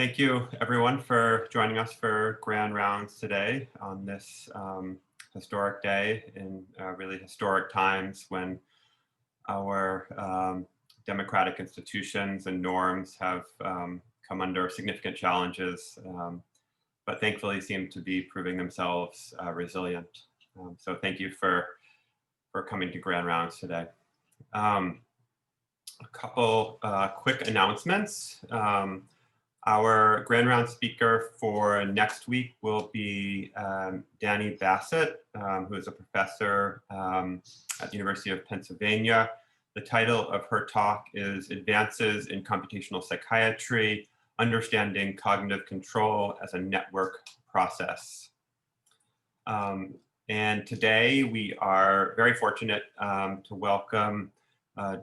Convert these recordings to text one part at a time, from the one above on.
Thank you, everyone, for joining us for Grand Rounds today on this historic day in really historic times when our democratic institutions and norms have come under significant challenges, but thankfully seem to be proving themselves resilient. So thank you for coming to Grand Rounds today. A couple quick announcements. Our Grand Round speaker for next week will be Dani Bassett, who is a professor at the University of Pennsylvania. The title of her talk is Advances in Computational Psychiatry, Understanding Cognitive Control as a Network Process. And today we are very fortunate to welcome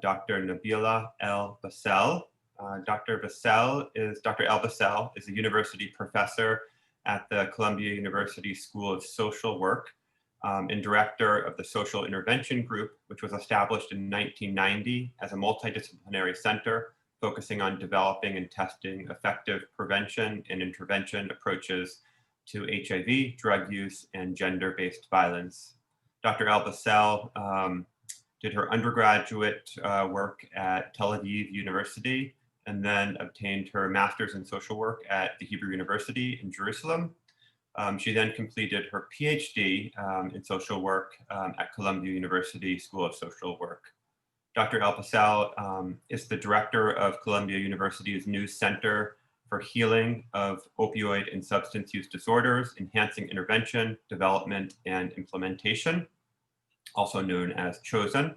Dr. Nabila El-Bassel. Dr. El-Bassel is a university professor at the Columbia University School of Social Work and director of the Social Intervention Group, which was established in 1990 as a multidisciplinary center focusing on developing and testing effective prevention and intervention approaches to HIV, drug use, and gender-based violence. Dr. El-Bassel did her undergraduate work at Tel Aviv University and then obtained her master's in social work at the Hebrew University in Jerusalem. She then completed her PhD in social work at Columbia University School of Social Work. Dr. El-Bassel is the director of Columbia University's new Center for Healing of Opioid and Substance Use Disorders, Enhancing Intervention, Development, and Implementation, also known as CHOSEN.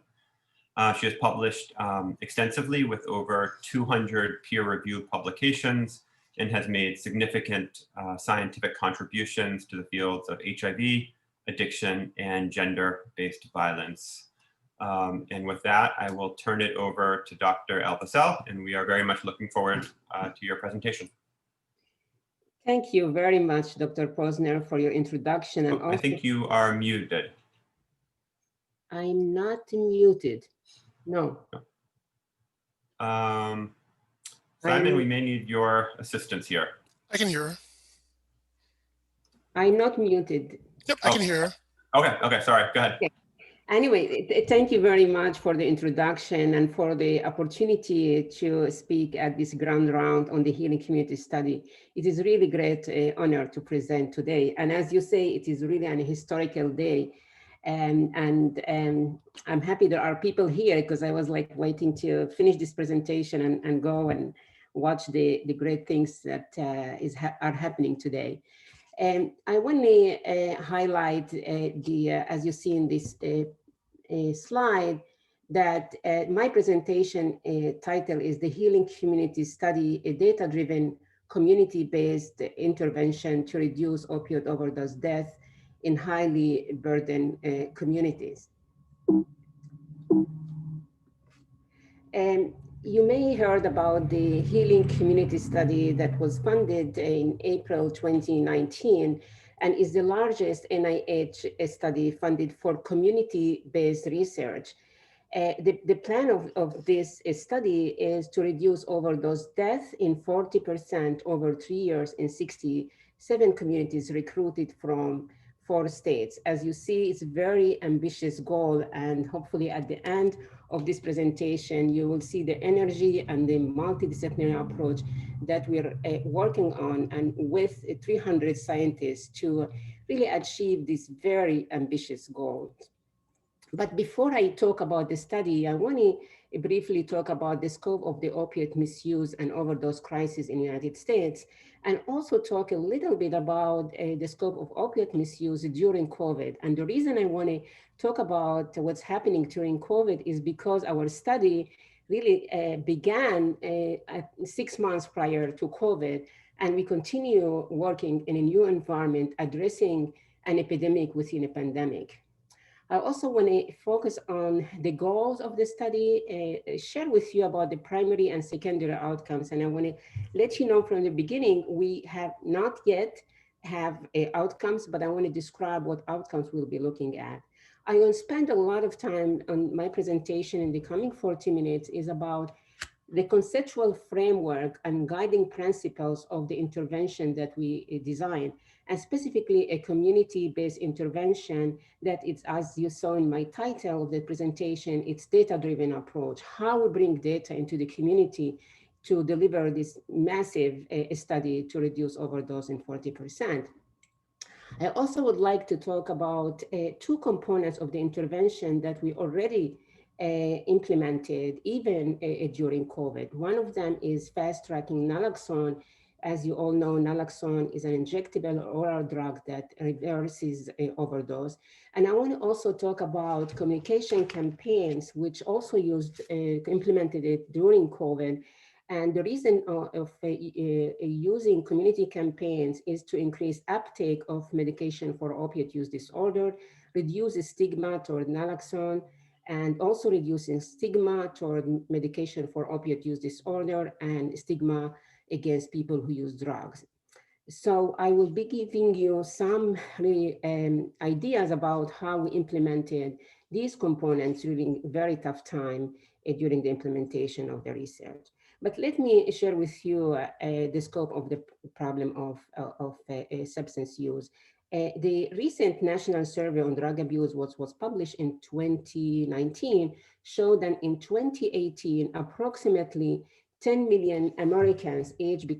She has published extensively with over 200 peer-reviewed publications and has made significant scientific contributions to the fields of HIV, addiction, and gender-based violence. And with that, I will turn it over to Dr. El-Bassel, and we are very much looking forward to your presentation. Thank you very much, Dr. Posner, for your introduction. And I think you are muted. I'm not muted. No. Simon, we may need your assistance here. I can hear her. I'm not muted. Yep, I can hear her. Okay, sorry, go ahead. Okay. Anyway, thank you very much for the introduction and for the opportunity to speak at this Grand Round on the Healing Community Study. It is really great honor to present today. And as you say, it is really an historical day. And I'm happy there are people here because I was like waiting to finish this presentation and go and watch the great things that are happening today. And I want to highlight as you see in this slide, that my presentation title is The Healing Community Study, a data-driven community-based intervention to reduce opioid overdose death in highly burdened communities. And you may have heard about the Healing Community Study that was funded in April 2019 and is the largest NIH study funded for community-based research. The plan of this study is to reduce overdose death in 40% over 3 years in 67 communities recruited from 4 states. As you see, it's a very ambitious goal, and hopefully at the end of this presentation, you will see the energy and the multidisciplinary approach that we're working on and with 300 scientists to really achieve this very ambitious goal. But before I talk about the study, I want to briefly talk about the scope of the opioid misuse and overdose crisis in the United States, and also talk a little bit about the scope of opioid misuse during COVID. And the reason I want to talk about what's happening during COVID is because our study really began 6 months prior to COVID, and we continue working in a new environment addressing an epidemic within a pandemic. I also want to focus on the goals of the study, share with you about the primary and secondary outcomes. And I want to let you know from the beginning, we have not yet have outcomes, but I want to describe what outcomes we'll be looking at. I will spend a lot of time on my presentation in the coming 40 minutes is about The conceptual framework and guiding principles of the intervention that we design, and specifically a community-based intervention that is, as you saw in my title of the presentation, it's data-driven approach, how we bring data into the community to deliver this massive study to reduce overdose in 40%. I also would like to talk about two components of the intervention that we already implemented even during COVID. One of them is fast tracking naloxone. As you all know, naloxone is an injectable oral drug that reverses overdose. And I want to also talk about communication campaigns, which also implemented it during COVID. And the reason of using community campaigns is to increase uptake of medication for opiate use disorder, reduce the stigma toward naloxone, and also reducing stigma toward medication for opiate use disorder and stigma against people who use drugs. So I will be giving you some ideas about how we implemented these components during a very tough time during the implementation of the research. But let me share with you the scope of the problem of substance use. The recent National Survey on Drug Abuse was published in 2019, showed that in 2018, approximately 10 million Americans aged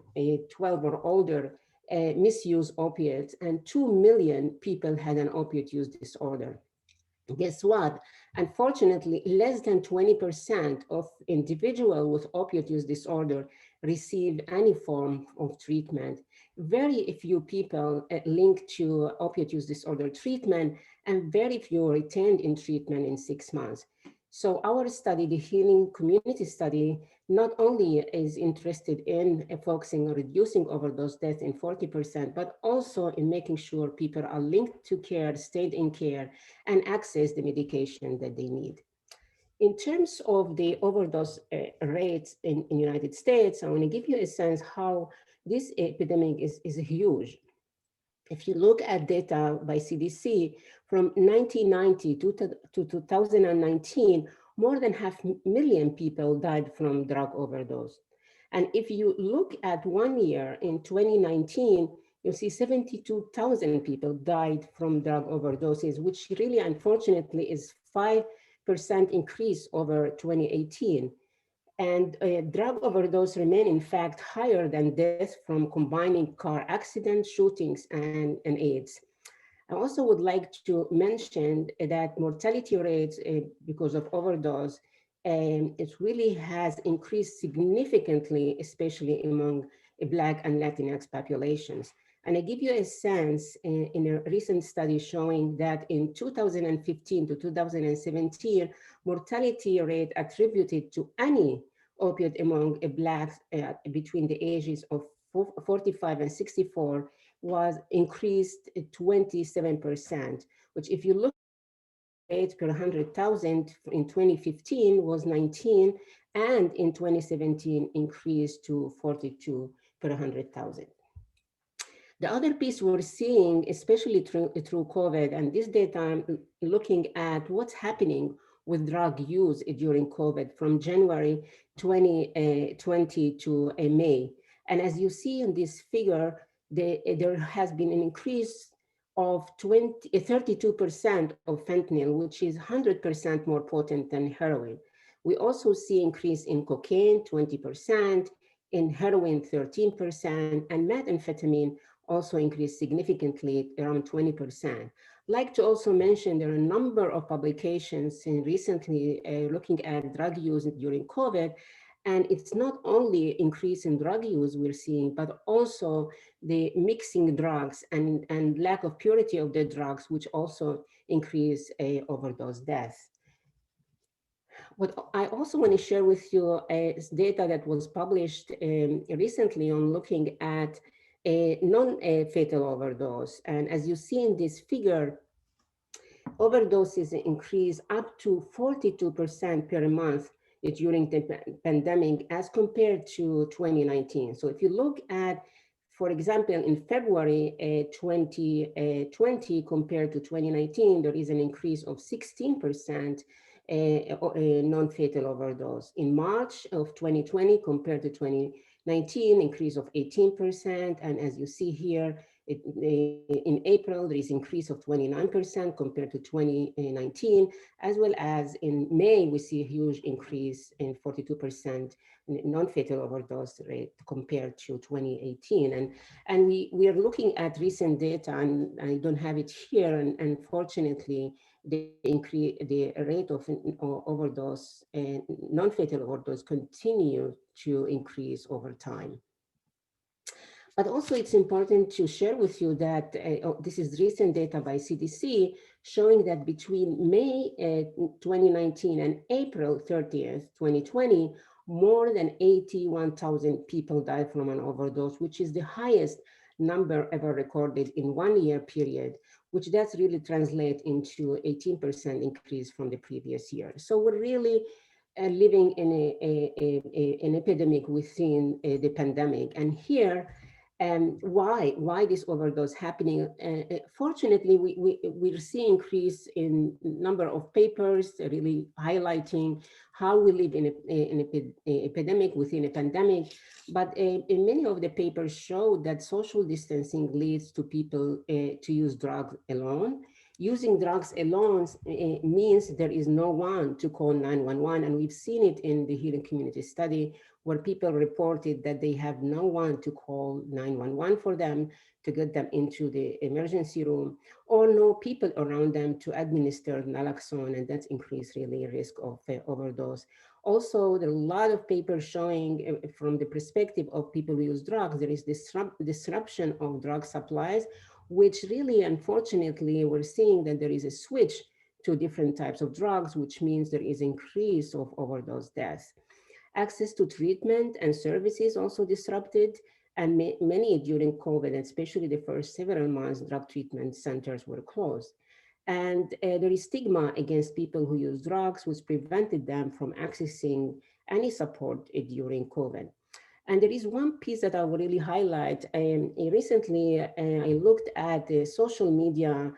12 or older misuse opiates, and 2 million people had an opiate use disorder. Guess what? Unfortunately, less than 20% of individuals with opiate use disorder receive any form of treatment. Very few people linked to opiate use disorder treatment, and very few retained in treatment in 6 months. So our study, the Healing Community Study, not only is interested in focusing on reducing overdose deaths in 40%, but also in making sure people are linked to care, stayed in care, and access the medication that they need. In terms of the overdose rates in the United States, I want to give you a sense how this epidemic is huge. If you look at data by CDC from 1990 to 2019, more than 500,000 people died from drug overdose. And if you look at 1 year in 2019, you'll see 72,000 people died from drug overdoses, which really, unfortunately, is 5% increase over 2018. And drug overdose remain, in fact, higher than death from combining car accidents, shootings, and AIDS. I also would like to mention that mortality rates because of overdose, it really has increased significantly, especially among Black and Latinx populations. And I give you a sense in a recent study showing that in 2015 to 2017, mortality rate attributed to any opiate among Blacks between the ages of 45 and 64 was increased 27%, which if you look at rate per 100,000 in 2015 was 19, and in 2017 increased to 42 per 100,000. The other piece we're seeing, especially through COVID, and this data I'm looking at what's happening with drug use during COVID from January 2020 to May. And as you see in this figure, there has been an increase of 32% of fentanyl, which is 100% more potent than heroin. We also see increase in cocaine, 20%, in heroin, 13%, and methamphetamine also increased significantly, around 20%. I'd like to also mention there are a number of publications recently looking at drug use during COVID, and it's not only increase in drug use we're seeing, but also the mixing drugs and lack of purity of the drugs, which also increase overdose deaths. What I also want to share with you is data that was published recently on looking at a non-fatal overdose. And as you see in this figure, overdoses increase up to 42% per month during the pandemic as compared to 2019. So if you look at, for example, in February 2020 compared to 2019, there is an increase of 16% a non-fatal overdose. In March of 2020 compared to 2019, increase of 18%. And as you see here, in April, there is increase of 29% compared to 2019, as well as in May, we see a huge increase in 42% non-fatal overdose rate compared to 2018. And we are looking at recent data, and I don't have it here, and unfortunately, the rate of overdose and non-fatal overdose continue to increase over time. But also it's important to share with you that this is recent data by CDC showing that between May 2019 and April 30th, 2020, more than 81,000 people died from an overdose, which is the highest number ever recorded in 1 year period, which does really translate into 18% increase from the previous year. So we're really living in an epidemic within the pandemic. And here, why this overdose happening? Fortunately, we're seeing increase in number of papers really highlighting how we live in an epidemic within a pandemic. But many of the papers show that social distancing leads to people to use drugs alone. Using drugs alone means there is no one to call 911, and we've seen it in the healing community study where people reported that they have no one to call 911 for them to get them into the emergency room, or no people around them to administer naloxone, and that's increased really risk of overdose. Also, there are a lot of papers showing from the perspective of people who use drugs, there is disruption of drug supplies, which really, unfortunately, we're seeing that there is a switch to different types of drugs, which means there is increase of overdose deaths. Access to treatment and services also disrupted, and many during COVID, especially the first several months, drug treatment centers were closed. And there is stigma against people who use drugs, which prevented them from accessing any support during COVID. And there is one piece that I will really highlight. Recently, I looked at the social media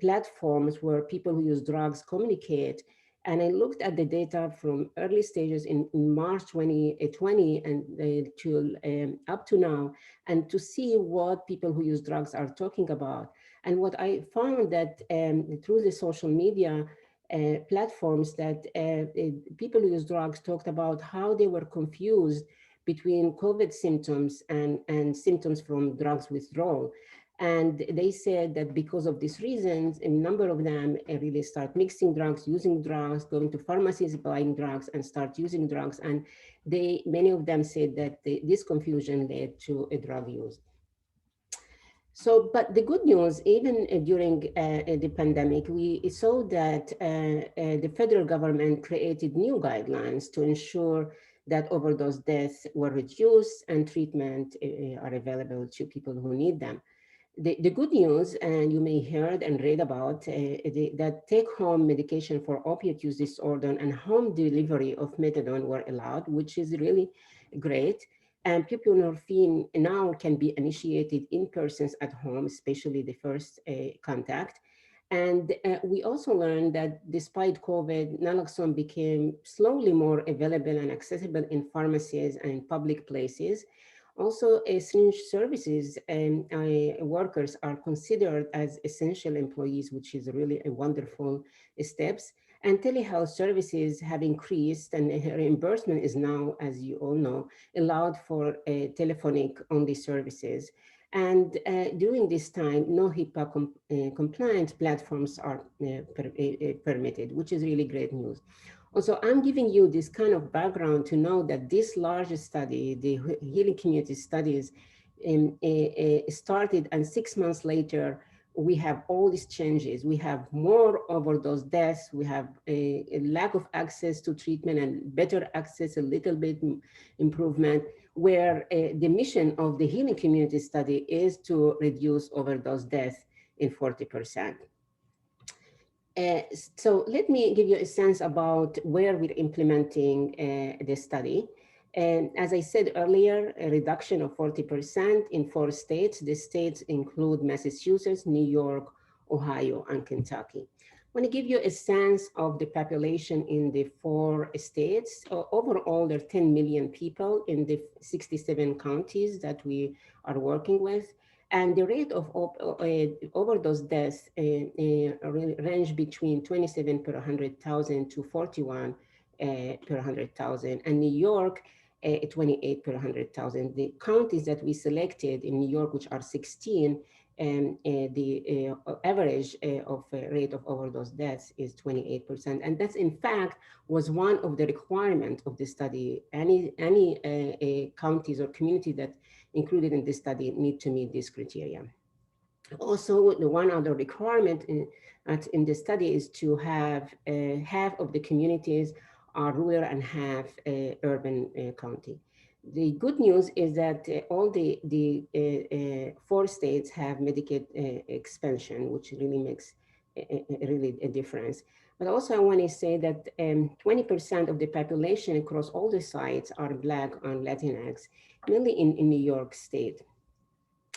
platforms where people who use drugs communicate. And I looked at the data from early stages in March 2020 and up to now, and to see what people who use drugs are talking about. And what I found that through the social media platforms, that people who use drugs talked about how they were confused between COVID symptoms and symptoms from drugs withdrawal. And they said that because of these reasons, a number of them really start mixing drugs, using drugs, going to pharmacies, buying drugs, and start using drugs. And many of them said that this confusion led to a drug use. So, but the good news, even during the pandemic, we saw that the federal government created new guidelines to ensure that overdose deaths were reduced and treatment are available to people who need them. The good news, and you may heard and read about, that take-home medication for opioid use disorder and home delivery of methadone were allowed, which is really great. And buprenorphine now can be initiated in persons at home, especially the first contact. And we also learned that despite COVID, naloxone became slowly more available and accessible in pharmacies and in public places. Also, syringe services and workers are considered as essential employees, which is really a wonderful steps. And telehealth services have increased, and reimbursement is now, as you all know, allowed for telephonic only services. And during this time, no HIPAA compliant platforms are permitted, which is really great news. Also, I'm giving you this kind of background to know that this large study, the healing community studies, started, and 6 months later, we have all these changes. We have more overdose deaths. We have a lack of access to treatment and better access, a little bit improvement, where the mission of the healing community study is to reduce overdose death in 40%. So let me give you a sense about where we're implementing the study. And as I said earlier, a reduction of 40% in 4 states. The states include Massachusetts, New York, Ohio, and Kentucky. want to give you a sense of the population in the 4 states. Overall, there are 10 million people in the 67 counties that we are working with. And the rate of overdose deaths range between 27 per 100,000 to 41 per 100,000. And New York, 28 per 100,000. The counties that we selected in New York, which are 16, and the average of rate of overdose deaths is 28%. And that's in fact was one of the requirements of the study. Any counties or community that included in this study need to meet this criteria. Also, the one other requirement in the study is to have half of the communities are rural and half urban county. The good news is that all the 4 states have Medicaid expansion, which really makes really a difference. But also I want to say that 20% of the population across all the sites are Black and Latinx, mainly in New York State.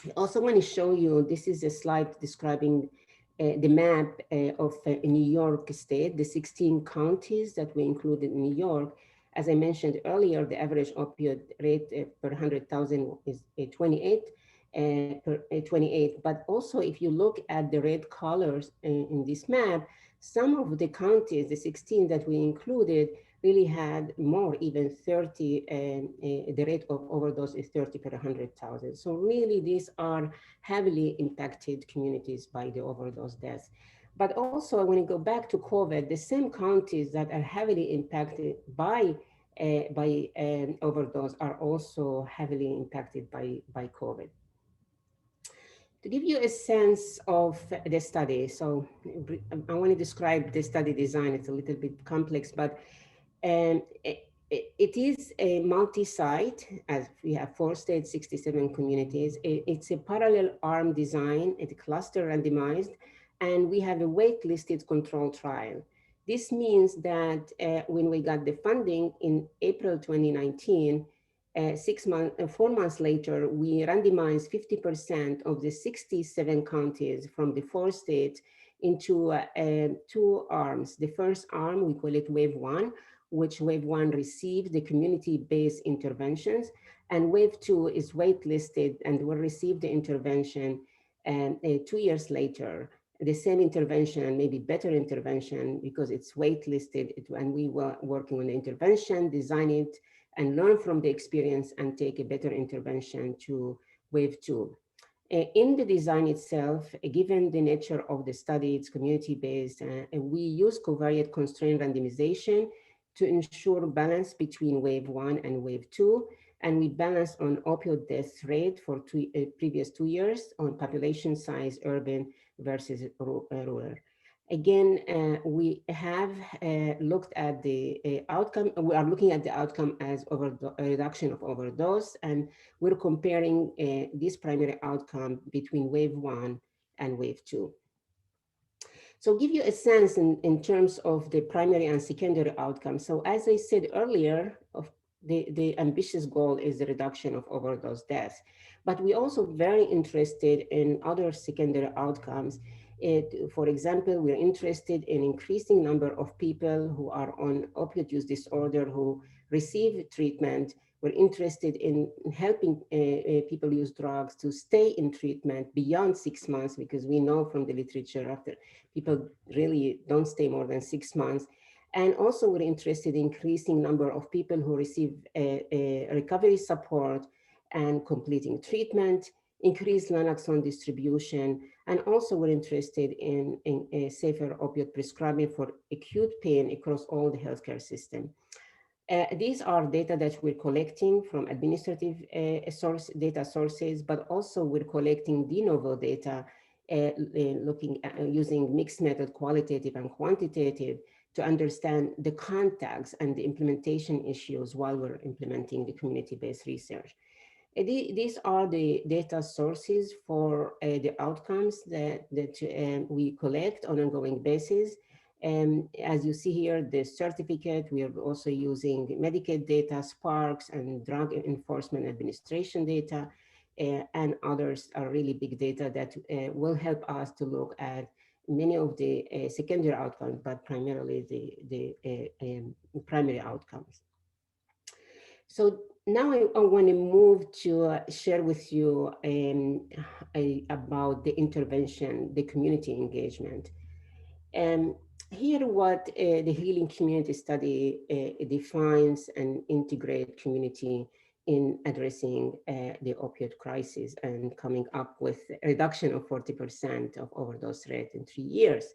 I also want to show you, this is a slide describing the map of New York State, the 16 counties that we included in New York. As I mentioned earlier, the average opioid rate per 100,000 is 28, but also if you look at the red colors in this map, some of the counties, the 16 that we included, really had more, even 30, the rate of overdose is 30 per 100,000. So really these are heavily impacted communities by the overdose deaths. But also I want to go back to COVID, the same counties that are heavily impacted by overdose are also heavily impacted by COVID. To give you a sense of the study, so I want to describe the study design. It's a little bit complex, but it is a multi-site, as we have 4 states, 67 communities. It's a parallel arm design, it's cluster randomized, and we have a wait-listed control trial. This means that when we got the funding in April 2019, 4 months later, we randomized 50% of the 67 counties from the 4 states into 2 arms. The first arm, we call it Wave 1, which Wave 1 received the community-based interventions, and Wave 2 is waitlisted and will receive the intervention 2 years later. The same intervention and maybe better intervention because it's waitlisted, and we were working on the intervention, design it, and learn from the experience and take a better intervention to Wave 2. In the design itself, given the nature of the study, it's community-based, we use covariate constraint randomization to ensure balance between Wave 1 and Wave 2, and we balance on opioid death rate for previous 2 years on population size, urban versus rural. Again, we have looked at the outcome. We are looking at the outcome as reduction of overdose, and we're comparing this primary outcome between Wave 1 and Wave 2. So give you a sense in terms of the primary and secondary outcomes. So as I said earlier, the ambitious goal is the reduction of overdose deaths, but we're also very interested in other secondary outcomes. For example, we're interested in increasing number of people who are on opioid use disorder who receive treatment. We're interested in helping people use drugs to stay in treatment beyond 6 months, because we know from the literature after people really don't stay more than 6 months. And also we're interested in increasing number of people who receive recovery support and completing treatment, increase naloxone distribution, and also we're interested in a safer opioid prescribing for acute pain across all the healthcare system. These are data that we're collecting from administrative data sources, but also we're collecting de novo data, looking at using mixed method, qualitative and quantitative, to understand the contacts and the implementation issues while we're implementing the community-based research. These are the data sources for the outcomes that we collect on an ongoing basis. And as you see here, the certificate, we are also using Medicaid data, Sparks, and Drug Enforcement Administration data, and others are really big data that will help us to look at many of the secondary outcomes, but primarily the primary outcomes. So now I want to move to share with you about the intervention, the community engagement. And here what the healing community study defines and integrate community in addressing the opioid crisis and coming up with a reduction of 40% of overdose rate in 3 years.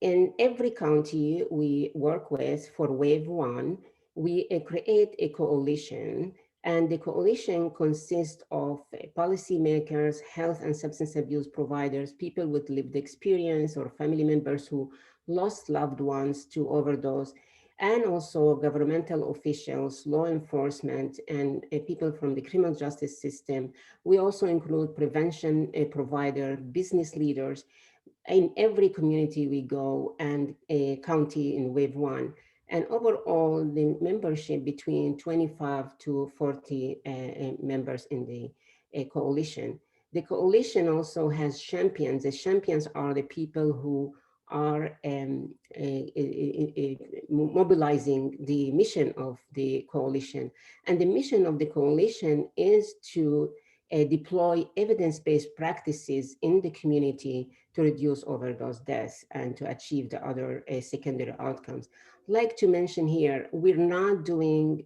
In every county we work with for wave one, we create a coalition, and the coalition consists of policymakers, health and substance abuse providers, people with lived experience or family members who lost loved ones to overdose, and also governmental officials, law enforcement, and people from the criminal justice system. We also include prevention provider, business leaders, in every community we go and a county in wave one. And overall, the membership between 25 to 40 members in the coalition. The coalition also has champions. The champions are the people who are mobilizing the mission of the coalition. And the mission of the coalition is to deploy evidence-based practices in the community to reduce overdose deaths and to achieve the other secondary outcomes. Like to mention here, we're not doing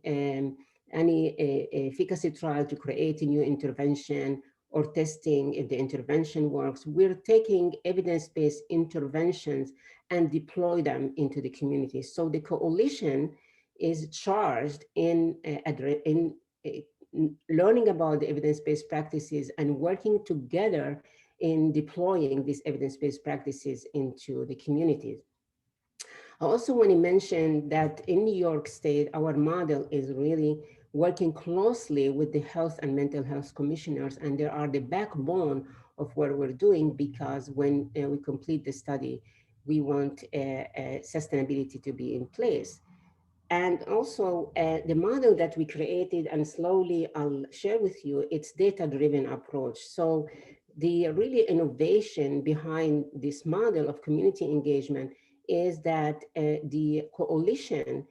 any efficacy trial to create a new intervention or testing if the intervention works. We're taking evidence-based interventions and deploy them into the community. So the coalition is charged in learning about the evidence-based practices and working together in deploying these evidence-based practices into the communities. I also want to mention that in New York State, our model is really working closely with the health and mental health commissioners, and they are the backbone of what we're doing, because when we complete the study, we want sustainability to be in place. And also the model that we created, and slowly I'll share with you, it's data-driven approach. So the really innovation behind this model of community engagement is that the coalition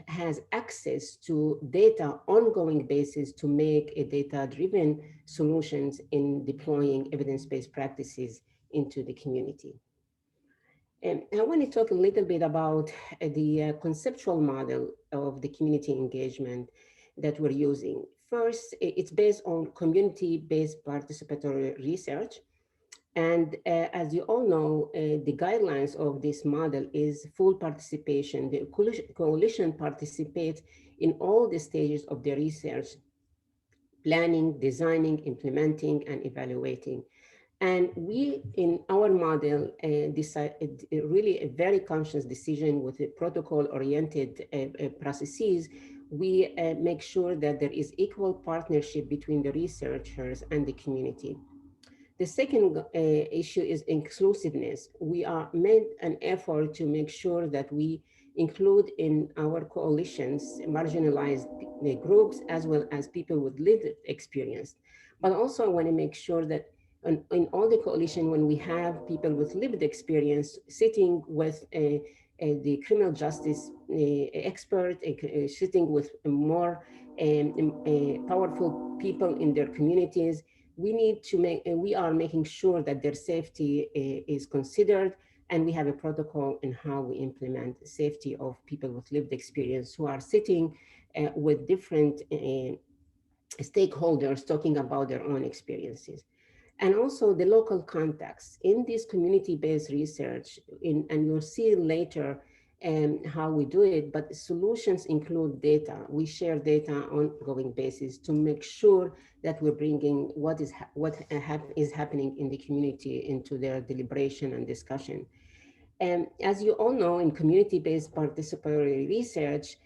has access to data ongoing basis to make a data-driven solutions in deploying evidence-based practices into the community. And I want to talk a little bit about the conceptual model of the community engagement that we're using. First, it's based on community-based participatory research. And as you all know, the guidelines of this model is full participation. The coalition participates in all the stages of the research: planning, designing, implementing, and evaluating. And we, in our model, decided really a very conscious decision with a protocol-oriented processes. We make sure that there is equal partnership between the researchers and the community. The second issue is inclusiveness. We are made an effort to make sure that we include in our coalitions marginalized groups as well as people with lived experience. But also I want to make sure that in all the coalition, when we have people with lived experience sitting with the criminal justice expert, sitting with more powerful people in their communities, we need to make, we are making sure that their safety is considered, and we have a protocol in how we implement safety of people with lived experience who are sitting with different stakeholders talking about their own experiences. And also the local context in this community-based research, and you'll see later how we do it, but solutions include data. We share data on an ongoing basis to make sure that we're bringing what is happening in the community into their deliberation and discussion. And as you all know, in community-based participatory research,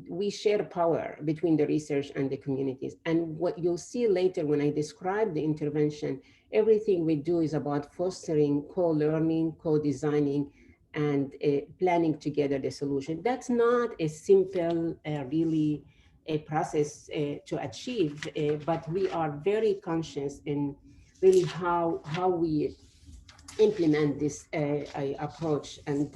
we share power between the research and the communities. And what you'll see later when I describe the intervention, everything we do is about fostering co-learning, co-designing, and planning together the solution. That's not a simple, really a process to achieve, but we are very conscious in really how we implement this approach. And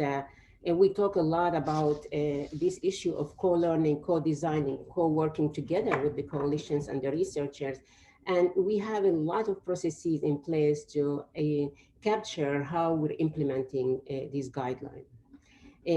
we talk a lot about this issue of co-learning, co-designing, co-working together with the coalitions and the researchers. And we have a lot of processes in place to capture how we're implementing these guidelines.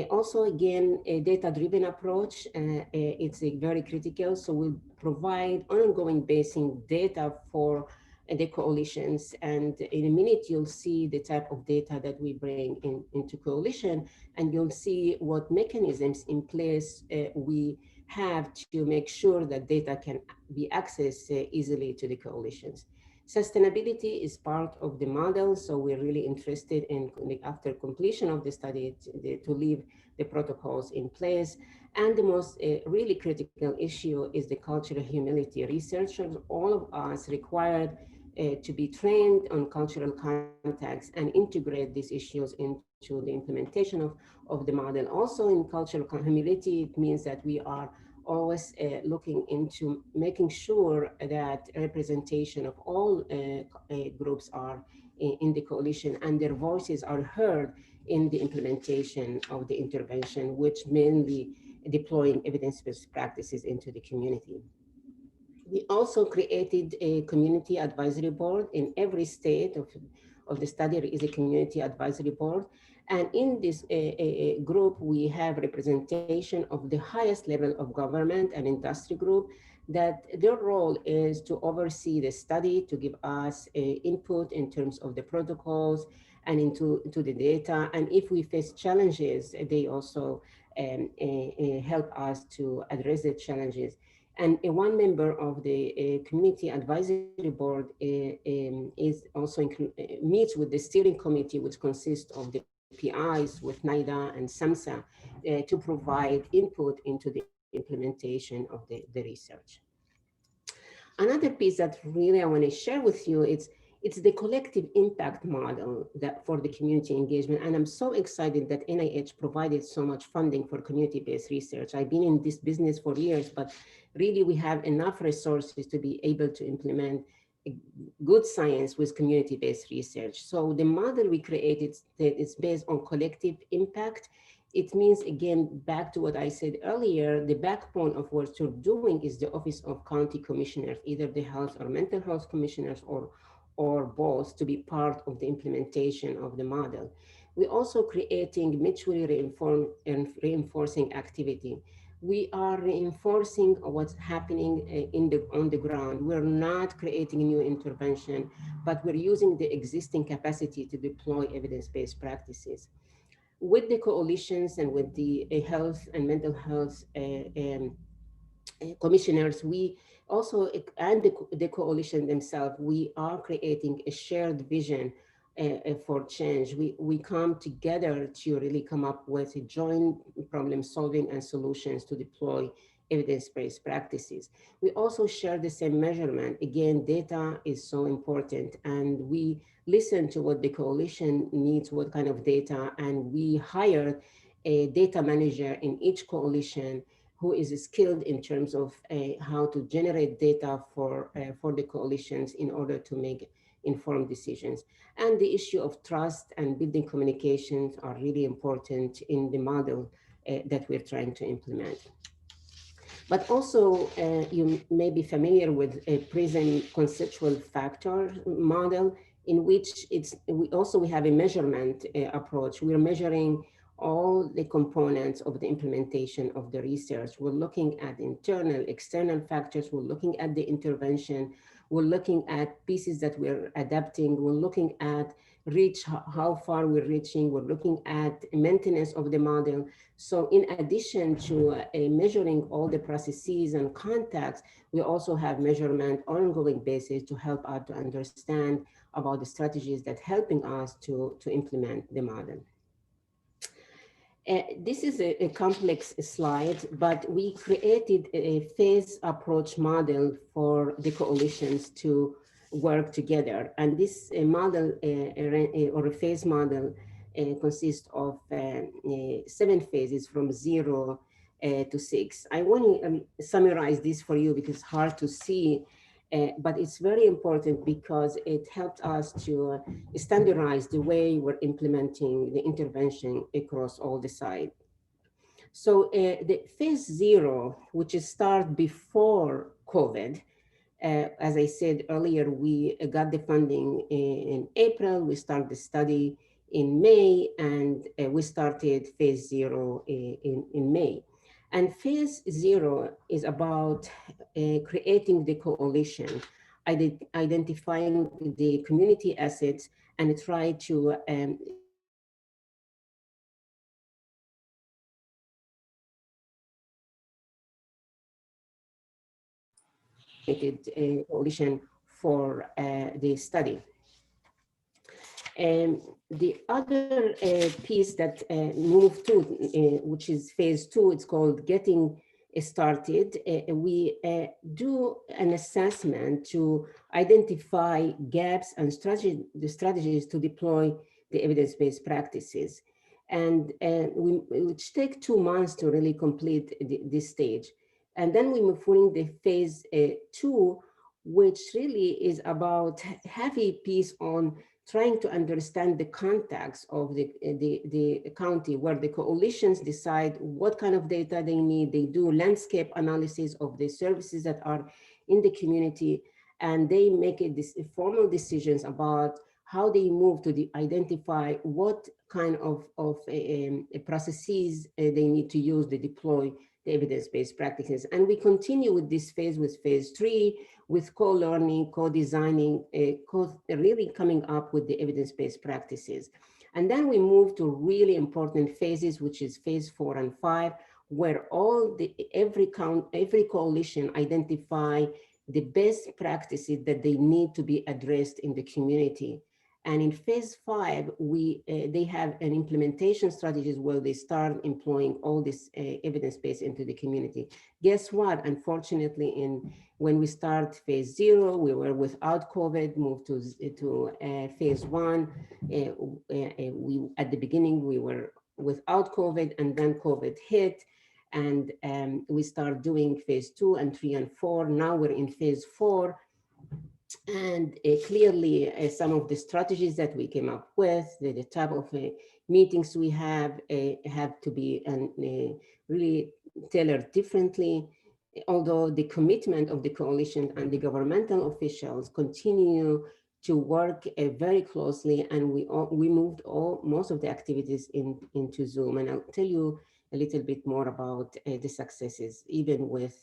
Also, again, a data-driven approach, it's a very critical. So we'll provide ongoing basing data for the coalitions. And in a minute, you'll see the type of data that we bring into coalition, and you'll see what mechanisms in place we have to make sure that data can be accessed easily to the coalitions. Sustainability is part of the model, so we're really interested in, after completion of the study, to leave the protocols in place. And the most really critical issue is the cultural humility. Researchers, all of us, required to be trained on cultural contacts and integrate these issues into the implementation of the model. Also, in cultural humility, it means that we are always looking into making sure that representation of all groups are in the coalition and their voices are heard in the implementation of the intervention, which mainly deploying evidence-based practices into the community. We also created a community advisory board. In every state of the study, there is a community advisory board. And in this group, we have representation of the highest level of government and industry group, that their role is to oversee the study, to give us input in terms of the protocols and into the data. And if we face challenges, they also help us to address the challenges. And one member of the community advisory board is also meets with the steering committee, which consists of the PIs with NIDA and SAMHSA to provide input into the implementation of the research. Another piece that really I want to share with you, it's the collective impact model that for the community engagement. And I'm so excited that NIH provided so much funding for community-based research. I've been in this business for years, but really we have enough resources to be able to implement good science with community-based research. So the model we created that is based on collective impact. It means, again, back to what I said earlier, the backbone of what you're doing is the Office of County Commissioners, either the health or mental health commissioners or both, to be part of the implementation of the model. We're also creating mutually reinforcing activity. We are reinforcing what's happening on the ground. We're not creating a new intervention, but we're using the existing capacity to deploy evidence-based practices. With the coalitions and with the health and mental health commissioners, we also, and the coalition themselves, we are creating a shared vision for change. We come together to really come up with a joint problem solving and solutions to deploy evidence-based practices. We also share the same measurement. Again, data is so important, and we listen to what the coalition needs, what kind of data, and we hire a data manager in each coalition who is skilled in terms of how to generate data for the coalitions in order to make informed decisions. And the issue of trust and building communications are really important in the model that we're trying to implement. But also, you may be familiar with a PRISM conceptual factor model, in which we have a measurement approach. We're measuring all the components of the implementation of the research. We're looking at internal, external factors. We're looking at the intervention. We're looking at pieces that we're adapting. We're looking at how far we're reaching. We're looking at maintenance of the model. So in addition to measuring all the processes and contacts, we also have measurement on an ongoing basis to help us to understand about the strategies that helping us to implement the model. This is a complex slide, but we created a phase approach model for the coalitions to work together. And this model or a phase model consists of 7 phases from 0 to 6. I want to summarize this for you because it's hard to see But it's very important because it helped us to standardize the way we're implementing the intervention across all the sites. So the phase zero, which is start before COVID, as I said earlier, we got the funding in April, we started the study in May, and we started phase zero in May. And phase zero is about creating the coalition, identifying the community assets, and try to coalition for the study. And the other piece that moved to, which is phase two, it's called getting started. We do an assessment to identify gaps and the strategies to deploy the evidence-based practices. And which take 2 months to really complete this stage. And then we move forward the phase two, which really is about heavy piece on trying to understand the context of the county, where the coalitions decide what kind of data they need. They do landscape analysis of the services that are in the community, and they make formal decisions about how they move to identify what kind of processes they need to use to deploy the evidence-based practices. And we continue with this phase, with phase three, with co-learning, co-designing, really coming up with the evidence-based practices. And then we move to really important phases, which is phase 4 and 5, where every coalition identify the best practices that they need to be addressed in the community. And in phase 5, they have an implementation strategies where they start employing all this evidence base into the community. Guess what? Unfortunately, when we start phase 0, we were without COVID, moved to phase 1. At the beginning, we were without COVID, and then COVID hit. And we start doing phase 2 and 3 and 4. Now we're in phase 4. And clearly, some of the strategies that we came up with, the type of meetings we have to be really tailored differently. Although the commitment of the coalition and the governmental officials continue to work very closely, and we moved most of the activities into Zoom. And I'll tell you a little bit more about the successes, even with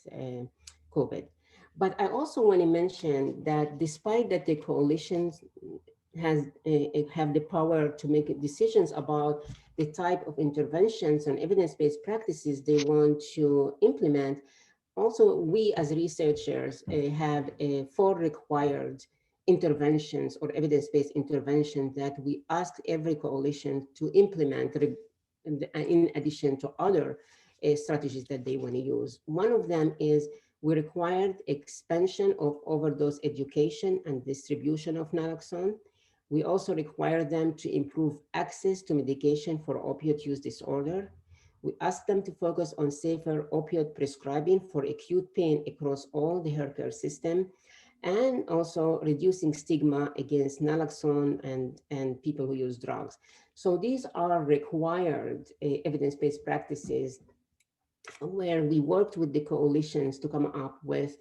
COVID. But I also want to mention that despite that the coalitions have the power to make decisions about the type of interventions and evidence-based practices they want to implement, also we as researchers have 4 required interventions or evidence-based interventions that we ask every coalition to implement in addition to other strategies that they want to use. One of them is we required expansion of overdose education and distribution of naloxone. We also require them to improve access to medication for opioid use disorder. We asked them to focus on safer opioid prescribing for acute pain across all the healthcare system, and also reducing stigma against naloxone and people who use drugs. So these are required evidence-based practices where we worked with the coalitions to come up with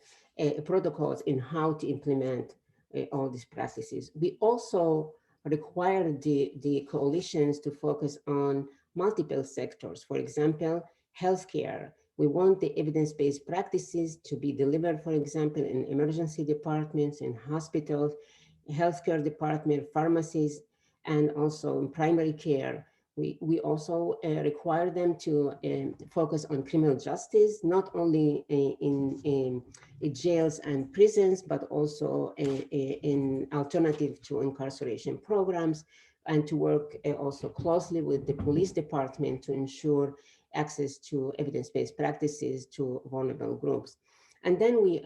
protocols in how to implement all these practices. We also required the coalitions to focus on multiple sectors. For example, healthcare. We want the evidence-based practices to be delivered, for example, in emergency departments, in hospitals, healthcare department, pharmacies, and also in primary care. We also require them to focus on criminal justice, not only in jails and prisons, but also in alternative to incarceration programs, and to work also closely with the police department to ensure access to evidence-based practices to vulnerable groups. And then we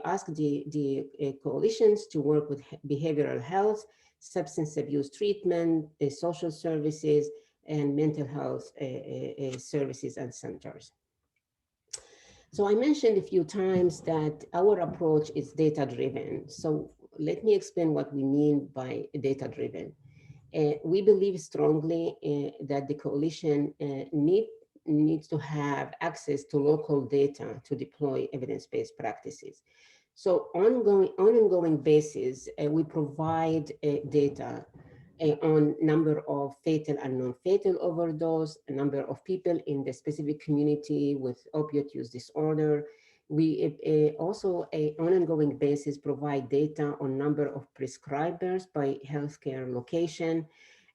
ask the coalitions to work with behavioral health, substance abuse treatment, social services, and mental health services and centers. So I mentioned a few times that our approach is data-driven. So let me explain what we mean by data-driven. We believe strongly that the coalition needs to have access to local data to deploy evidence-based practices. So on an ongoing basis, we provide data on number of fatal and non-fatal overdose, a number of people in the specific community with opioid use disorder. We also, on an ongoing basis, provide data on number of prescribers by healthcare location.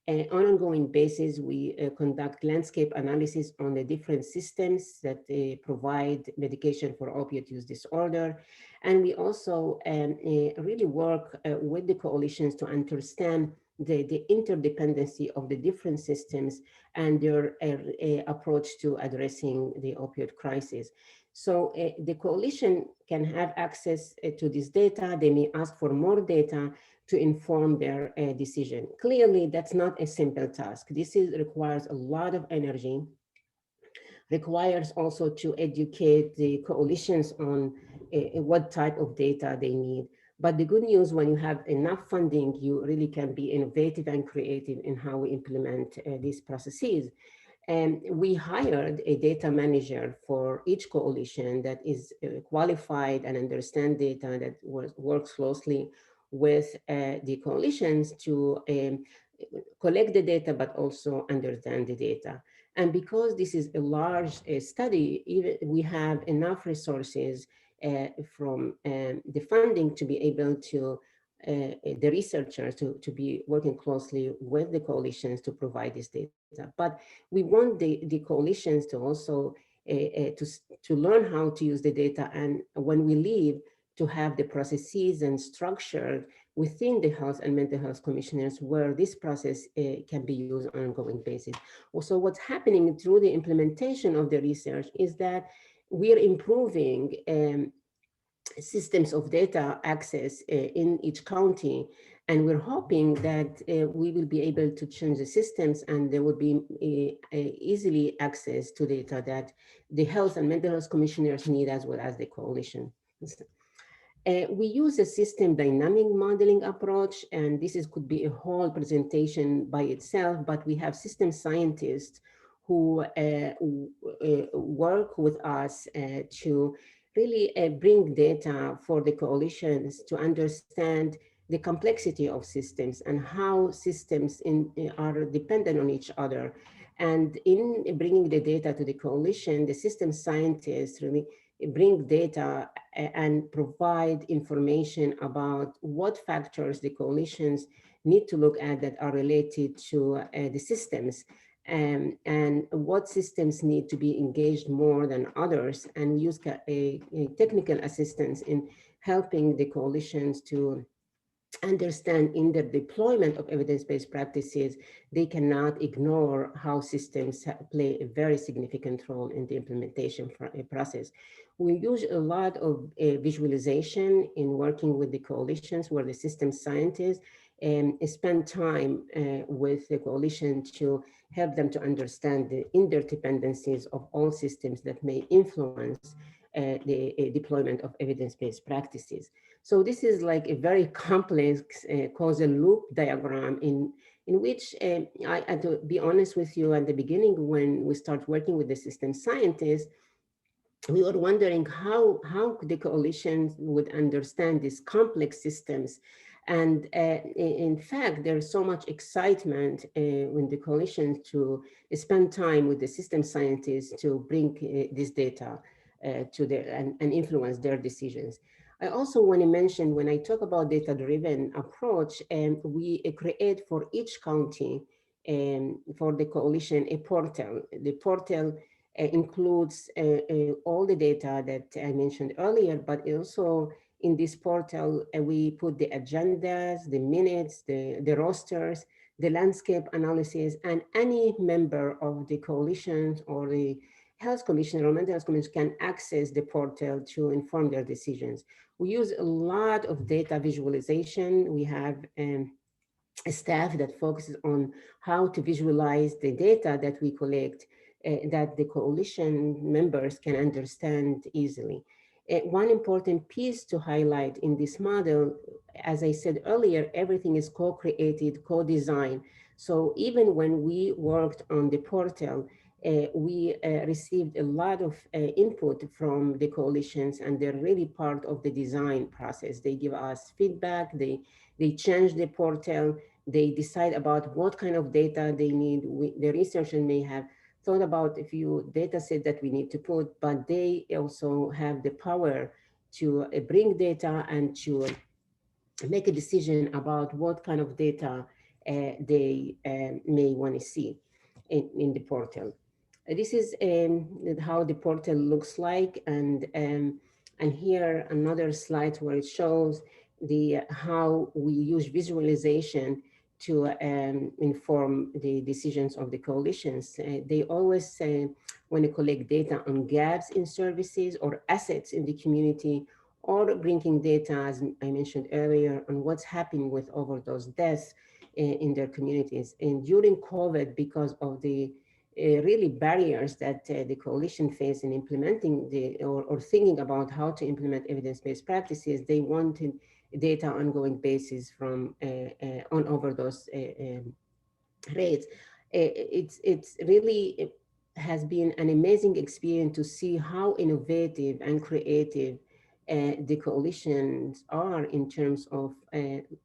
On an ongoing basis, we conduct landscape analysis on the different systems that provide medication for opioid use disorder. And we also really work with the coalitions to understand the interdependency of the different systems and their approach to addressing the opioid crisis. So the coalition can have access to this data. They may ask for more data to inform their decision. Clearly, that's not a simple task. Requires a lot of energy, requires also to educate the coalitions on what type of data they need. But the good news, when you have enough funding, you really can be innovative and creative in how we implement these processes. And we hired a data manager for each coalition that is qualified and understand data, that works closely with the coalitions to collect the data, but also understand the data. And because this is a large study, even we have enough resources from the funding to be able to the researchers to be working closely with the coalitions to provide this data. But we want the coalitions to also to learn how to use the data, and when we leave, to have the processes and structure within the health and mental health commissioners where this process can be used on an ongoing basis. Also, what's happening through the implementation of the research is that we're improving systems of data access in each county. And we're hoping that we will be able to change the systems and there will be easily access to data that the health and mental health commissioners need, as well as the coalition. We use a system dynamic modeling approach, and could be a whole presentation by itself, but we have system scientists who work with us to really bring data for the coalitions to understand the complexity of systems and how systems are dependent on each other. And in bringing the data to the coalition, the system scientists really bring data and provide information about what factors the coalitions need to look at that are related to the systems, and what systems need to be engaged more than others. And we use a technical assistance in helping the coalitions to understand in the deployment of evidence-based practices, they cannot ignore how systems play a very significant role in the implementation process. We use a lot of visualization in working with the coalitions, where the system scientists spend time with the coalition to help them to understand the interdependencies of all systems that may influence the deployment of evidence-based practices. So this is like a very complex causal loop diagram in which I had to be honest with you at the beginning, when we start working with the system scientists, we were wondering how the coalitions would understand these complex systems. And in fact, there's so much excitement when the coalitions to spend time with the system scientists to bring this data to their and influence their decisions. I also want to mention, when I talk about data-driven approach, we create for each county for the coalition a portal. The portal includes all the data that I mentioned earlier, but also in this portal, we put the agendas, the minutes, the rosters, the landscape analysis, and any member of the coalitions or the health commissioner or mental health commissioner can access the portal to inform their decisions. We use a lot of data visualization. We have a staff that focuses on how to visualize the data that we collect. that the coalition members can understand easily. One important piece to highlight in this model, as I said earlier, everything is co-created, co-designed. So even when we worked on the portal, we received a lot of input from the coalitions, and they're really part of the design process. They give us feedback, they change the portal, they decide about what kind of data they need. The researcher may have thought about a few data set that we need to put, but they also have the power to bring data and to make a decision about what kind of data they may want to see in the portal. This is how the portal looks like, and here another slide where it shows the how we use visualization to inform the decisions of the coalitions. They always say when they collect data on gaps in services or assets in the community, or bringing data, as I mentioned earlier, on what's happening with overdose deaths in their communities. And during COVID, because of the really barriers that the coalition faced in implementing or thinking about how to implement evidence-based practices, they wanted data on ongoing basis from on overdose rates. It's really has been an amazing experience to see how innovative and creative the coalitions are in terms of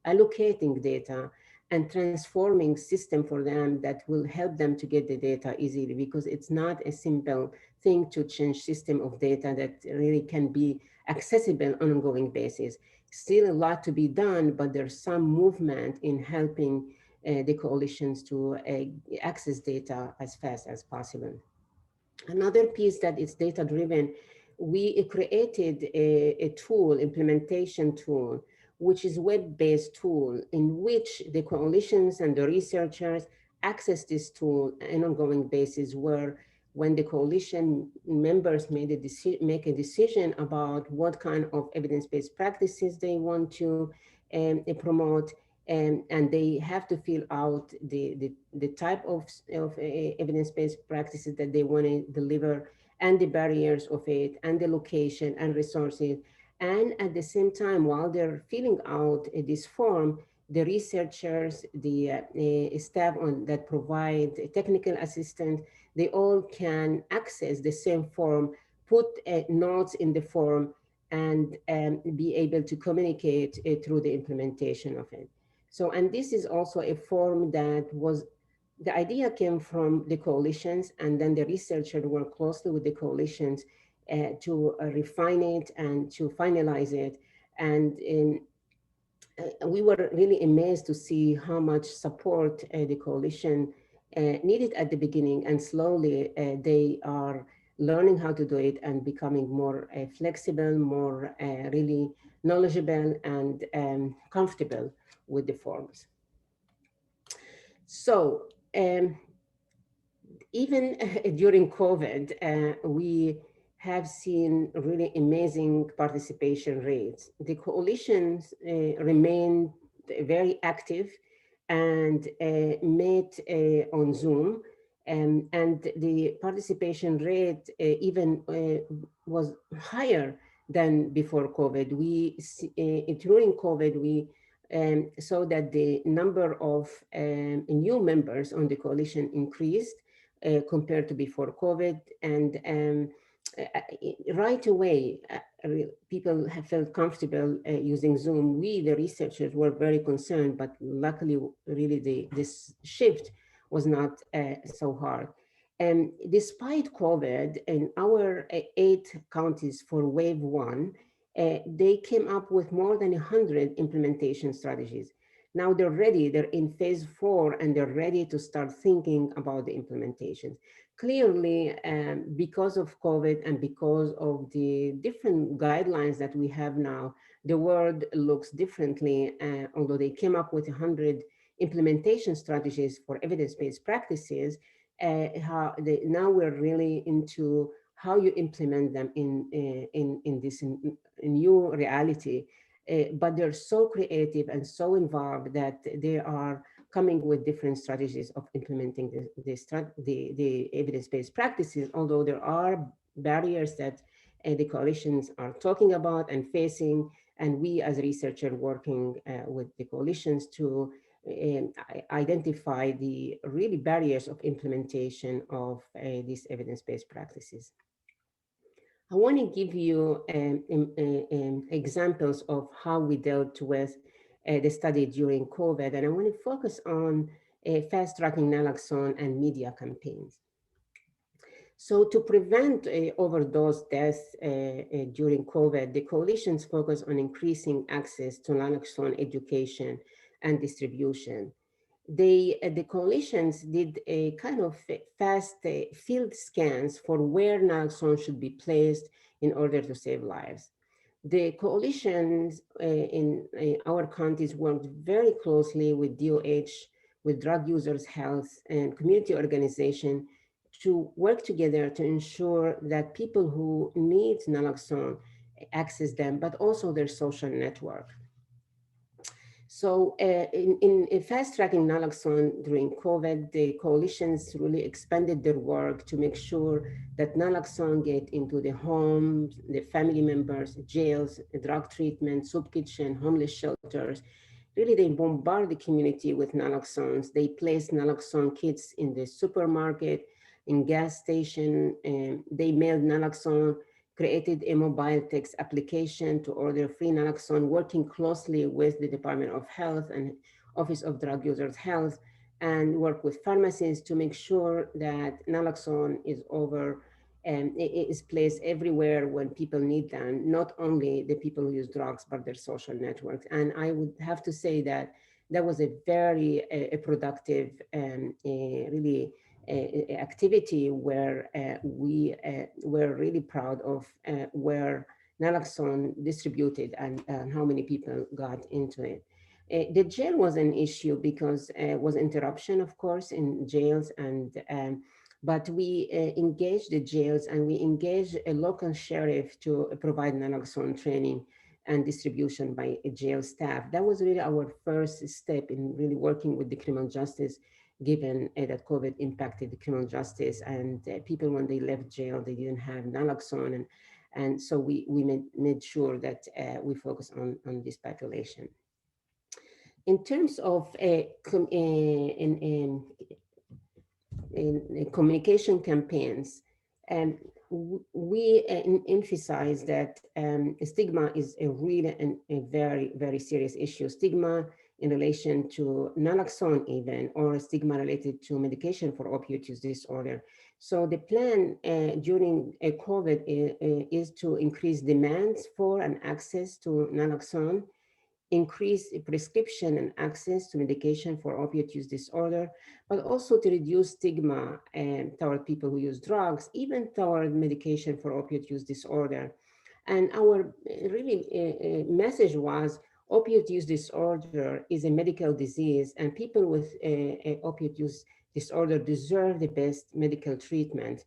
allocating data and transforming system for them that will help them to get the data easily, because it's not a simple thing to change system of data that really can be accessible on an ongoing basis. Still a lot to be done, but there's some movement in helping the coalitions to access data as fast as possible. Another piece that is data driven, we created a tool, implementation tool, which is web-based tool in which the coalitions and the researchers access this tool on an ongoing basis, where when the coalition members make a decision about what kind of evidence-based practices they want to promote, and they have to fill out the type of evidence-based practices that they want to deliver, and the barriers of it, and the location and resources. And at the same time, while they're filling out this form, the researchers, the staff that provide technical assistance, they all can access the same form, put notes in the form, and be able to communicate through the implementation of it. So, and this is also a form that was, the idea came from the coalitions, and then the researchers worked closely with the coalitions to refine it and to finalize it. And we were really amazed to see how much support the coalition needed at the beginning, and slowly they are learning how to do it and becoming more flexible, more really knowledgeable and comfortable with the forms. So even during COVID, we have seen really amazing participation rates. The coalitions remained very active and met on Zoom, and the participation rate even was higher than before COVID. During COVID, we saw that the number of new members on the coalition increased compared to before COVID. And right away, people have felt comfortable using Zoom. We, the researchers, were very concerned, but luckily, really, this shift was not so hard. And despite COVID, in our 8 counties for wave one, they came up with more than 100 implementation strategies. Now they're ready, they're in phase 4, and they're ready to start thinking about the implementation. Clearly, because of COVID and because of the different guidelines that we have now, the world looks differently, although they came up with 100 implementation strategies for evidence-based practices. Now we're really into how you implement them in this new reality. But they're so creative and so involved that they are coming with different strategies of implementing the evidence-based practices, although there are barriers that the coalitions are talking about and facing, and we as researchers working with the coalitions to identify the really barriers of implementation of these evidence-based practices. I want to give you examples of how we dealt with the study during COVID, and I want to focus on fast-tracking naloxone and media campaigns. So to prevent overdose deaths during COVID, the coalitions focus on increasing access to naloxone education and distribution. The coalitions did a kind of fast field scans for where naloxone should be placed in order to save lives. The coalitions in our counties worked very closely with DOH, with drug users health and community organization to work together to ensure that people who need naloxone access them, but also their social network. So in fast-tracking naloxone during COVID, the coalitions really expanded their work to make sure that naloxone get into the homes, the family members, jails, drug treatment, soup kitchen, homeless shelters. Really, they bombard the community with naloxones. They place naloxone kits in the supermarket, in gas station, and they mailed naloxone, created a mobile text application to order free naloxone, working closely with the Department of Health and Office of Drug Users Health, and work with pharmacies to make sure that naloxone is over and it is placed everywhere when people need them, not only the people who use drugs, but their social networks. And I would have to say that that was a very productive and really activity where we were really proud of where naloxone distributed and how many people got into it. The jail was an issue because was interruption, of course, in jails, and but we engaged the jails and we engaged a local sheriff to provide naloxone training and distribution by jail staff. That was really our first step in really working with the criminal justice, given that COVID impacted the criminal justice and people when they left jail, they didn't have naloxone. And so we made sure that we focus on this population. In terms of in communication campaigns, we emphasize that stigma is a really a very, very serious issue. Stigma in relation to naloxone even, or stigma related to medication for opioid use disorder. So the plan during COVID is to increase demands for and access to naloxone, increase prescription and access to medication for opioid use disorder, but also to reduce stigma toward people who use drugs, even toward medication for opioid use disorder. And our really message was opioid use disorder is a medical disease and people with opioid use disorder deserve the best medical treatment.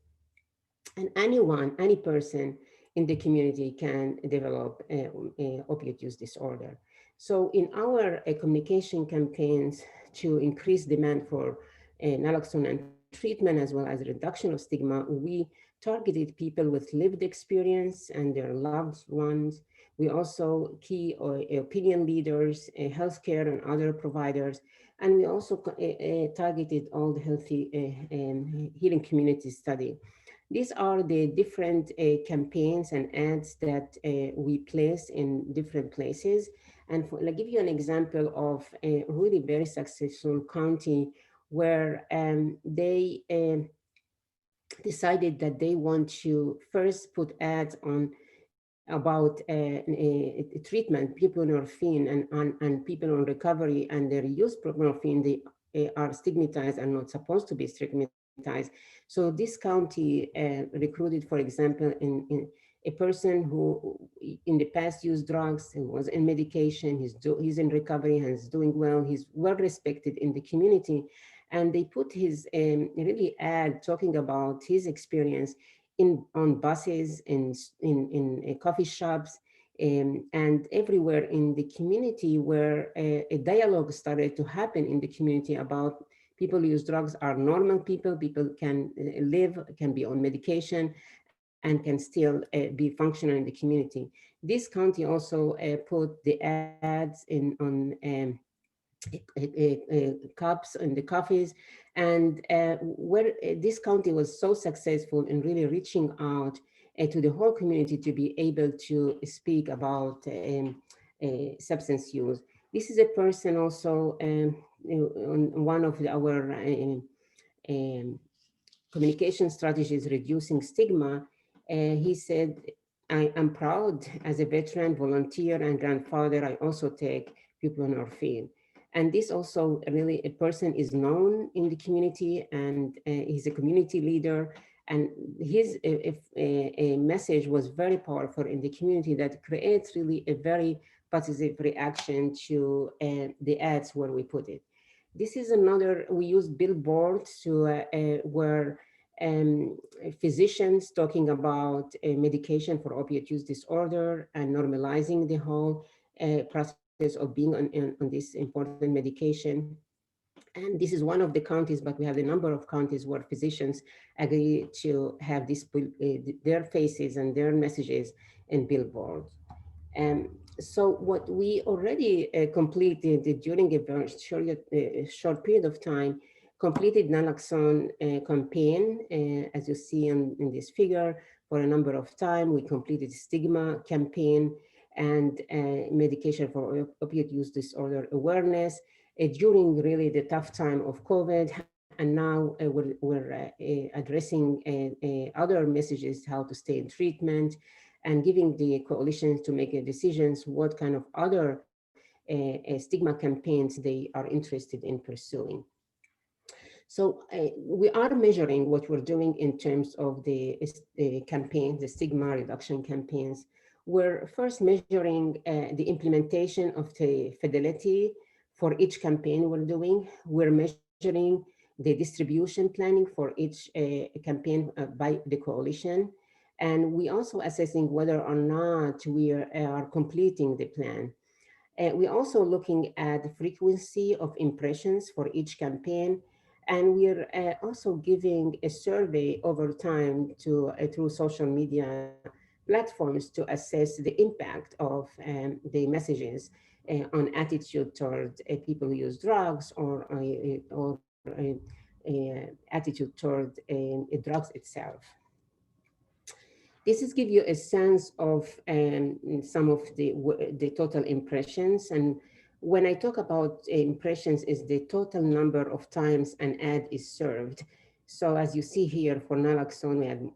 And anyone, any person in the community can develop opioid use disorder. So in our communication campaigns to increase demand for naloxone and treatment, as well as reduction of stigma, we targeted people with lived experience and their loved ones. We also key opinion leaders, healthcare and other providers, and we also targeted all the healthy healing community study. These are the different campaigns and ads that we place in different places. And I'll give you an example of a really very successful county where they decided that they want to first put ads on about treatment, buprenorphine and people on recovery and their use buprenorphine, they are stigmatized and not supposed to be stigmatized. So this county recruited, for example, in a person who in the past used drugs and was in medication, he's in recovery and is doing well, he's well respected in the community. And they put his really ad talking about his experience on buses, in coffee shops, And everywhere in the community where a dialogue started to happen in the community about people who use drugs are normal people, people can live, can be on medication, and can still be functional in the community. This county also put the ads in on cups in the coffees, and where this county was so successful in really reaching out to the whole community to be able to speak about substance use. This is a person also on one of our um, communication strategies reducing stigma. He said, I am proud as a veteran, volunteer, and grandfather. I also take people in our field. And this also really a person is known in the community, and he's a community leader. And his a message was very powerful in the community that creates really a very positive reaction to the ads where we put it. This is another, we use billboards to where um, physicians talking about medication for opiate use disorder and normalizing the whole process of being on this important medication. And this is one of the counties, but we have a number of counties where physicians agree to have this, their faces and their messages in billboards. So what we already completed during a very short period of time, completed naloxone campaign, as you see in this figure, for a number of time. We completed stigma campaign and medication for opiate use disorder awareness during really the tough time of COVID. And now we're addressing other messages, how to stay in treatment, and giving the coalitions to make decisions what kind of other stigma campaigns they are interested in pursuing. So we are measuring what we're doing in terms of the campaigns, the stigma reduction campaigns. We're first measuring the implementation of the fidelity for each campaign we're doing. We're measuring the distribution planning for each campaign by the coalition. And we also assessing whether or not we are completing the plan. We're also looking at the frequency of impressions for each campaign. And we're also giving a survey over time to through social media platforms to assess the impact of the messages on attitude toward people who use drugs or attitude toward drugs itself. This is give you a sense of some of the total impressions. And when I talk about impressions, is the total number of times an ad is served. So as you see here, for naloxone, we had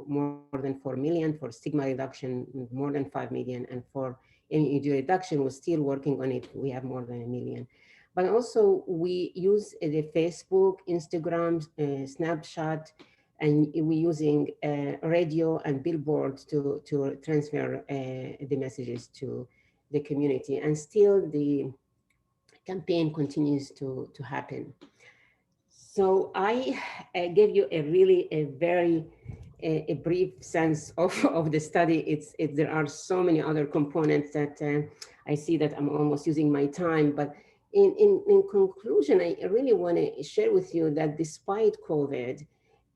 more than 4 million, for stigma reduction, more than 5 million, and for NED reduction, we're still working on it. We have more than 1 million. But also we use the Facebook, Instagram, Snapchat, and we're using radio and billboards to transfer the messages to the community. And still the campaign continues to happen. So I gave you a very a brief sense of the study. There are so many other components that I see that I'm almost using my time, but in conclusion, I really want to share with you that despite COVID,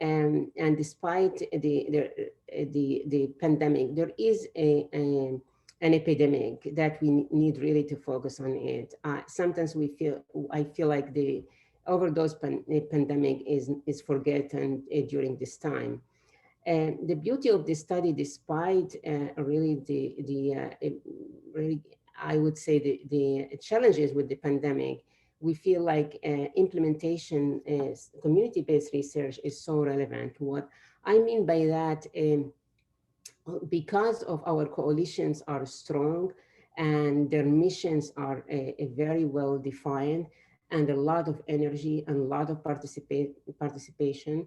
and despite the pandemic, there is an epidemic that we need really to focus on it. Sometimes I feel like the overdose pandemic is forgotten during this time. And the beauty of this study, despite really really, I would say the challenges with the pandemic, we feel like implementation community-based research is so relevant. What I mean by that, because of our coalitions are strong and their missions are very well defined, and a lot of energy and a lot of participation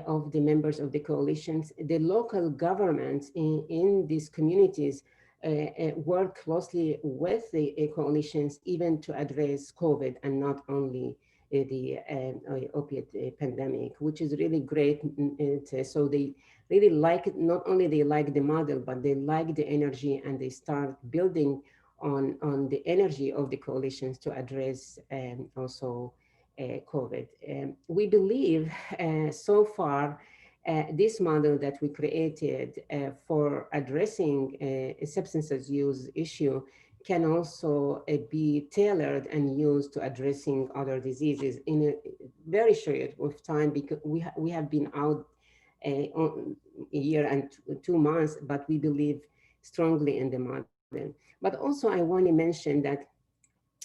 of the members of the coalitions, the local governments in these communities work closely with the coalitions even to address COVID and not only the opiate pandemic, which is really great. So really like it. Not only they like the model, but they like the energy, and they start building on the energy of the coalitions to address also COVID. We believe so far this model that we created for addressing a substance use issue can also be tailored and used to addressing other diseases in a very short of time, because we have been out on a year and 2 months, but we believe strongly in the model. But also I want to mention that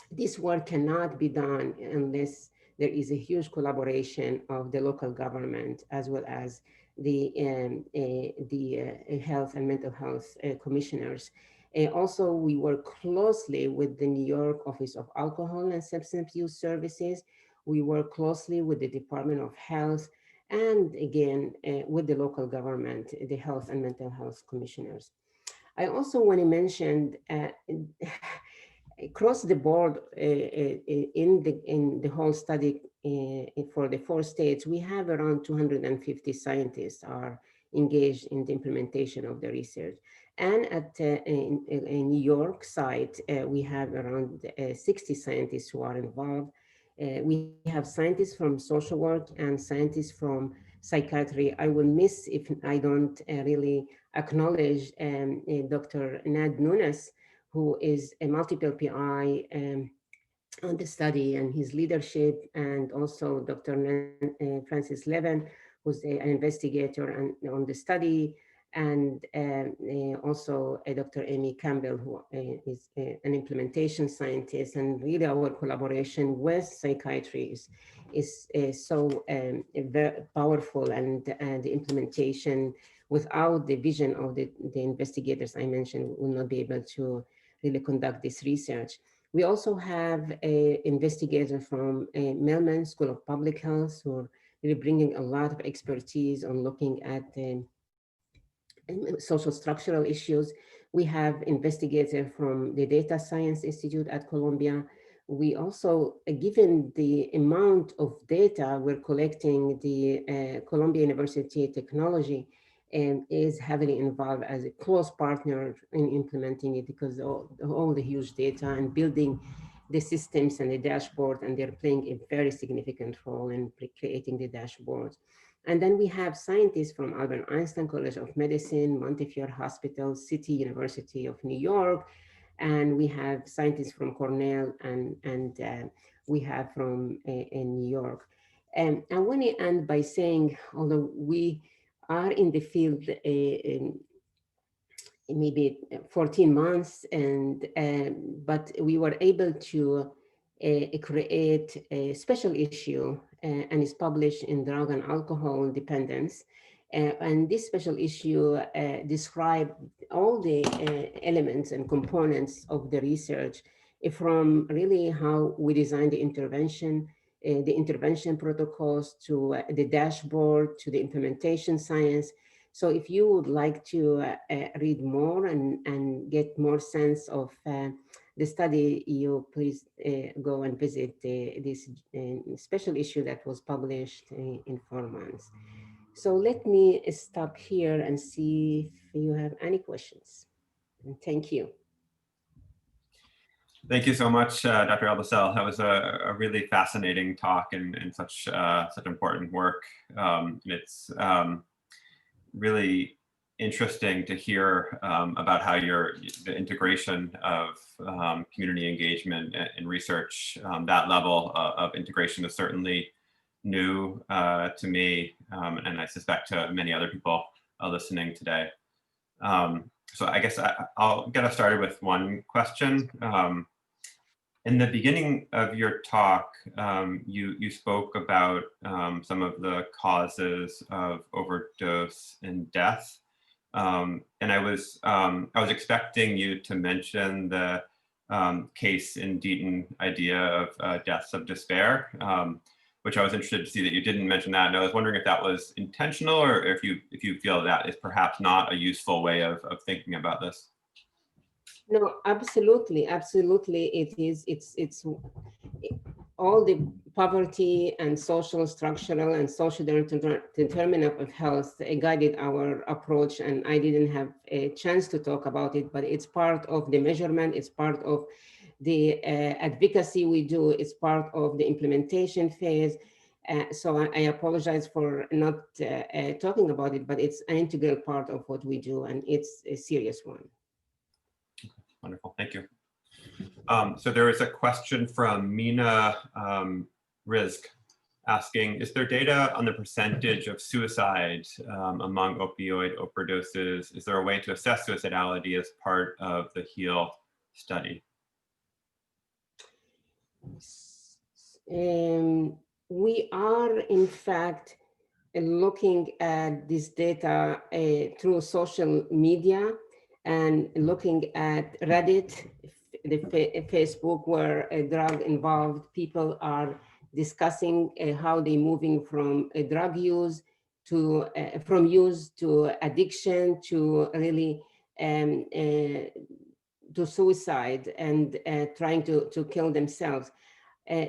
this work cannot be done unless there is a huge collaboration of the local government as well as the health and mental health commissioners. Also, we work closely with the New York Office of Alcohol and Substance Use Services. We work closely with the Department of Health, and again, with the local government, the health and mental health commissioners. I also want to mention across the board in the whole study for the 4 states, we have around 250 scientists are engaged in the implementation of the research. And at in New York site, we have around 60 scientists who are involved. We have scientists from social work and scientists from psychiatry. I will miss if I don't really acknowledge Dr. Nad Nunes, who is a multiple PI on the study and his leadership, and also Dr. Francis Levin, who's an investigator on the study, and also Dr. Amy Campbell, who is an implementation scientist. And really our collaboration with psychiatry is so very powerful, and the implementation without the vision of the investigators I mentioned will not be able to really conduct this research. We also have a investigator from Melman School of Public Health, who are really bringing a lot of expertise on looking at social structural issues. We have investigators from the Data Science Institute at Columbia. We also, given the amount of data we're collecting, the Columbia University Technology is heavily involved as a close partner in implementing it, because all the huge data and building the systems and the dashboard, and they're playing a very significant role in creating the dashboard. And then we have scientists from Albert Einstein College of Medicine, Montefiore Hospital, City University of New York, and we have scientists from Cornell, and we have from in New York. And I want to end by saying, although we are in the field maybe 14 months, and but we were able to create a special issue, and it's published in Drug and Alcohol Dependence. And this special issue described all the elements and components of the research, from really how we design the intervention protocols, to the dashboard, to the implementation science. So if you would like to read more and get more sense of the study, you please go and visit this special issue that was published in 4 months. So let me stop here and see if you have any questions. And thank you. Thank you so much, Dr. El-Bassel. That was a really fascinating talk, and such important work. It's really interesting to hear about how the integration of community engagement in research. That level of integration is certainly new to me, and I suspect to many other people listening today. So I guess I'll get us started with one question. In the beginning of your talk, you spoke about some of the causes of overdose and death, and I was expecting you to mention the case in Deaton idea of deaths of despair, which I was interested to see that you didn't mention that. And I was wondering if that was intentional, or if you feel that is perhaps not a useful way of thinking about this. No, absolutely, absolutely. It is. all the poverty and social, structural, and social determinant of health guided our approach. And I didn't have a chance to talk about it, but it's part of the measurement, it's part of the advocacy we do, it's part of the implementation phase. So I apologize for not talking about it, but it's an integral part of what we do, and it's a serious one. Wonderful, thank you. So there is a question from Mina Rizk asking, is there data on the percentage of suicide among opioid overdoses? Is there a way to assess suicidality as part of the HEAL study? We are, in fact, looking at this data through social media and looking at Reddit, the Facebook, where a drug involved people are discussing how they're moving from a drug use to from use to addiction to really to suicide and trying to kill themselves.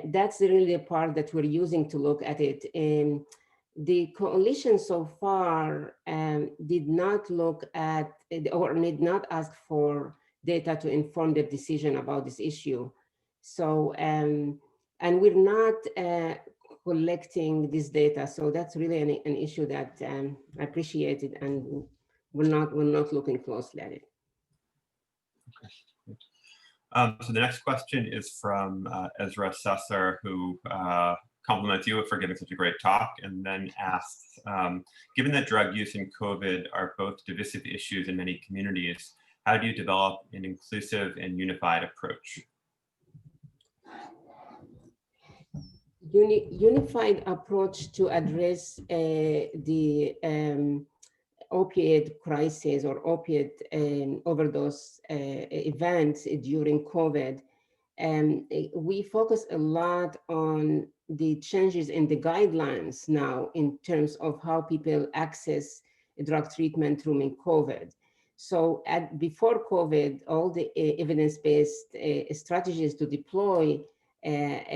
That's really the part that we're using to look at it. The coalition so far did not look at or did not ask for data to inform their decision about this issue. So, and we're not collecting this data. So that's really an issue that I appreciate it, and we're not looking closely at it. So the next question is from Ezra Susser, who compliments you for giving such a great talk, and then asks, given that drug use and COVID are both divisive issues in many communities, how do you develop an inclusive and unified approach? Unified approach to address the opioid crisis or opioid overdose events during COVID. We focus a lot on the changes in the guidelines now in terms of how people access drug treatment during COVID. So before COVID, all the evidence-based strategies to deploy the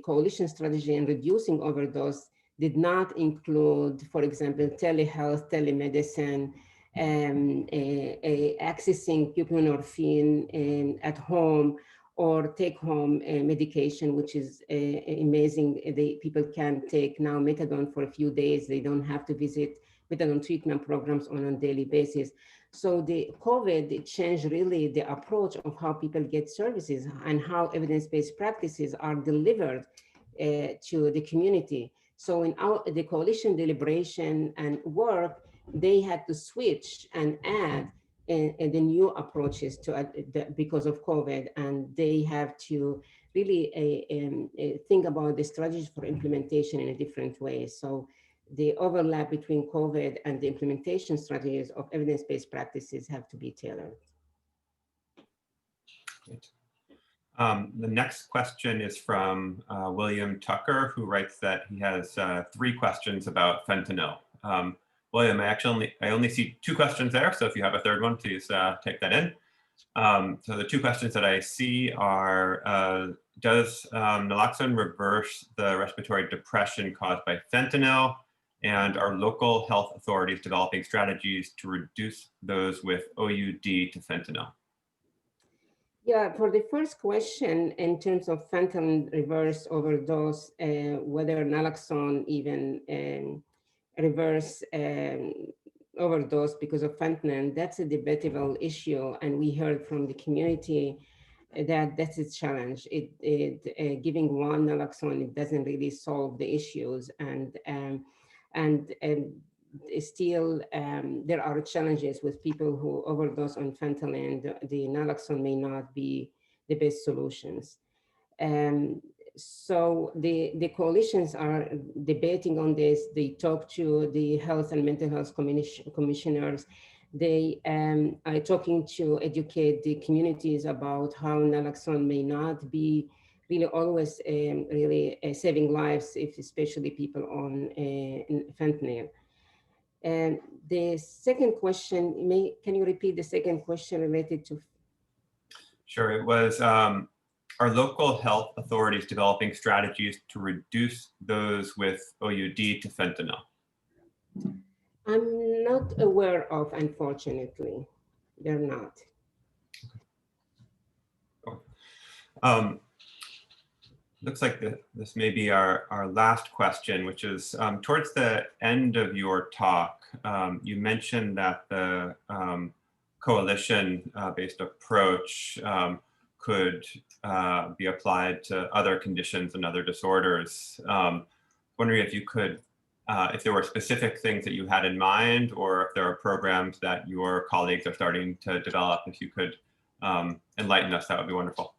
coalition strategy in reducing overdose did not include, for example, telehealth, telemedicine, accessing buprenorphine at home, or take-home medication, which is amazing. People can take now methadone for a few days. They don't have to visit methadone treatment programs on a daily basis. So the COVID changed really the approach of how people get services and how evidence-based practices are delivered to the community. So in the coalition deliberation and work, they had to switch and add the new approaches to because of COVID, and they have to really think about the strategies for implementation in a different way. So the overlap between COVID and the implementation strategies of evidence-based practices have to be tailored. Great. The next question is from William Tucker, who writes that he has 3 questions about fentanyl. William, I only see 2 questions there, so if you have a third one, please take that in. So the 2 questions that I see are, does naloxone reverse the respiratory depression caused by fentanyl? And are local health authorities developing strategies to reduce those with OUD to fentanyl? Yeah, for the first question, in terms of fentanyl reverse overdose, whether naloxone even reverse overdose because of fentanyl, that's a debatable issue. And we heard from the community that that's a challenge. Giving one naloxone, it doesn't really solve the issues. And still there are challenges with people who overdose on fentanyl, and the naloxone may not be the best solutions. So the coalitions are debating on this. They talk to the health and mental health commissioners. They are talking to educate the communities about how naloxone may not be really always really saving lives, especially people on fentanyl. And the second question, can you repeat the second question related to? Sure, it was Are local health authorities developing strategies to reduce those with OUD to fentanyl? I'm not aware of, unfortunately. They're not. Um, Looks like this may be our last question, which is towards the end of your talk, you mentioned that the coalition-based approach could be applied to other conditions and other disorders. Wondering if you could, if there were specific things that you had in mind, or if there are programs that your colleagues are starting to develop, if you could enlighten us, that would be wonderful.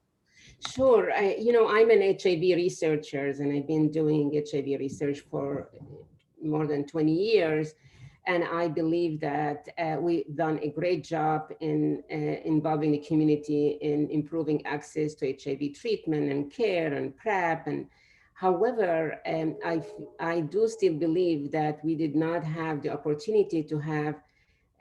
Sure. I'm an HIV researcher, and I've been doing HIV research for more than 20 years. And I believe that we've done a great job in involving the community in improving access to HIV treatment and care and PrEP. And however, I do still believe that we did not have the opportunity to have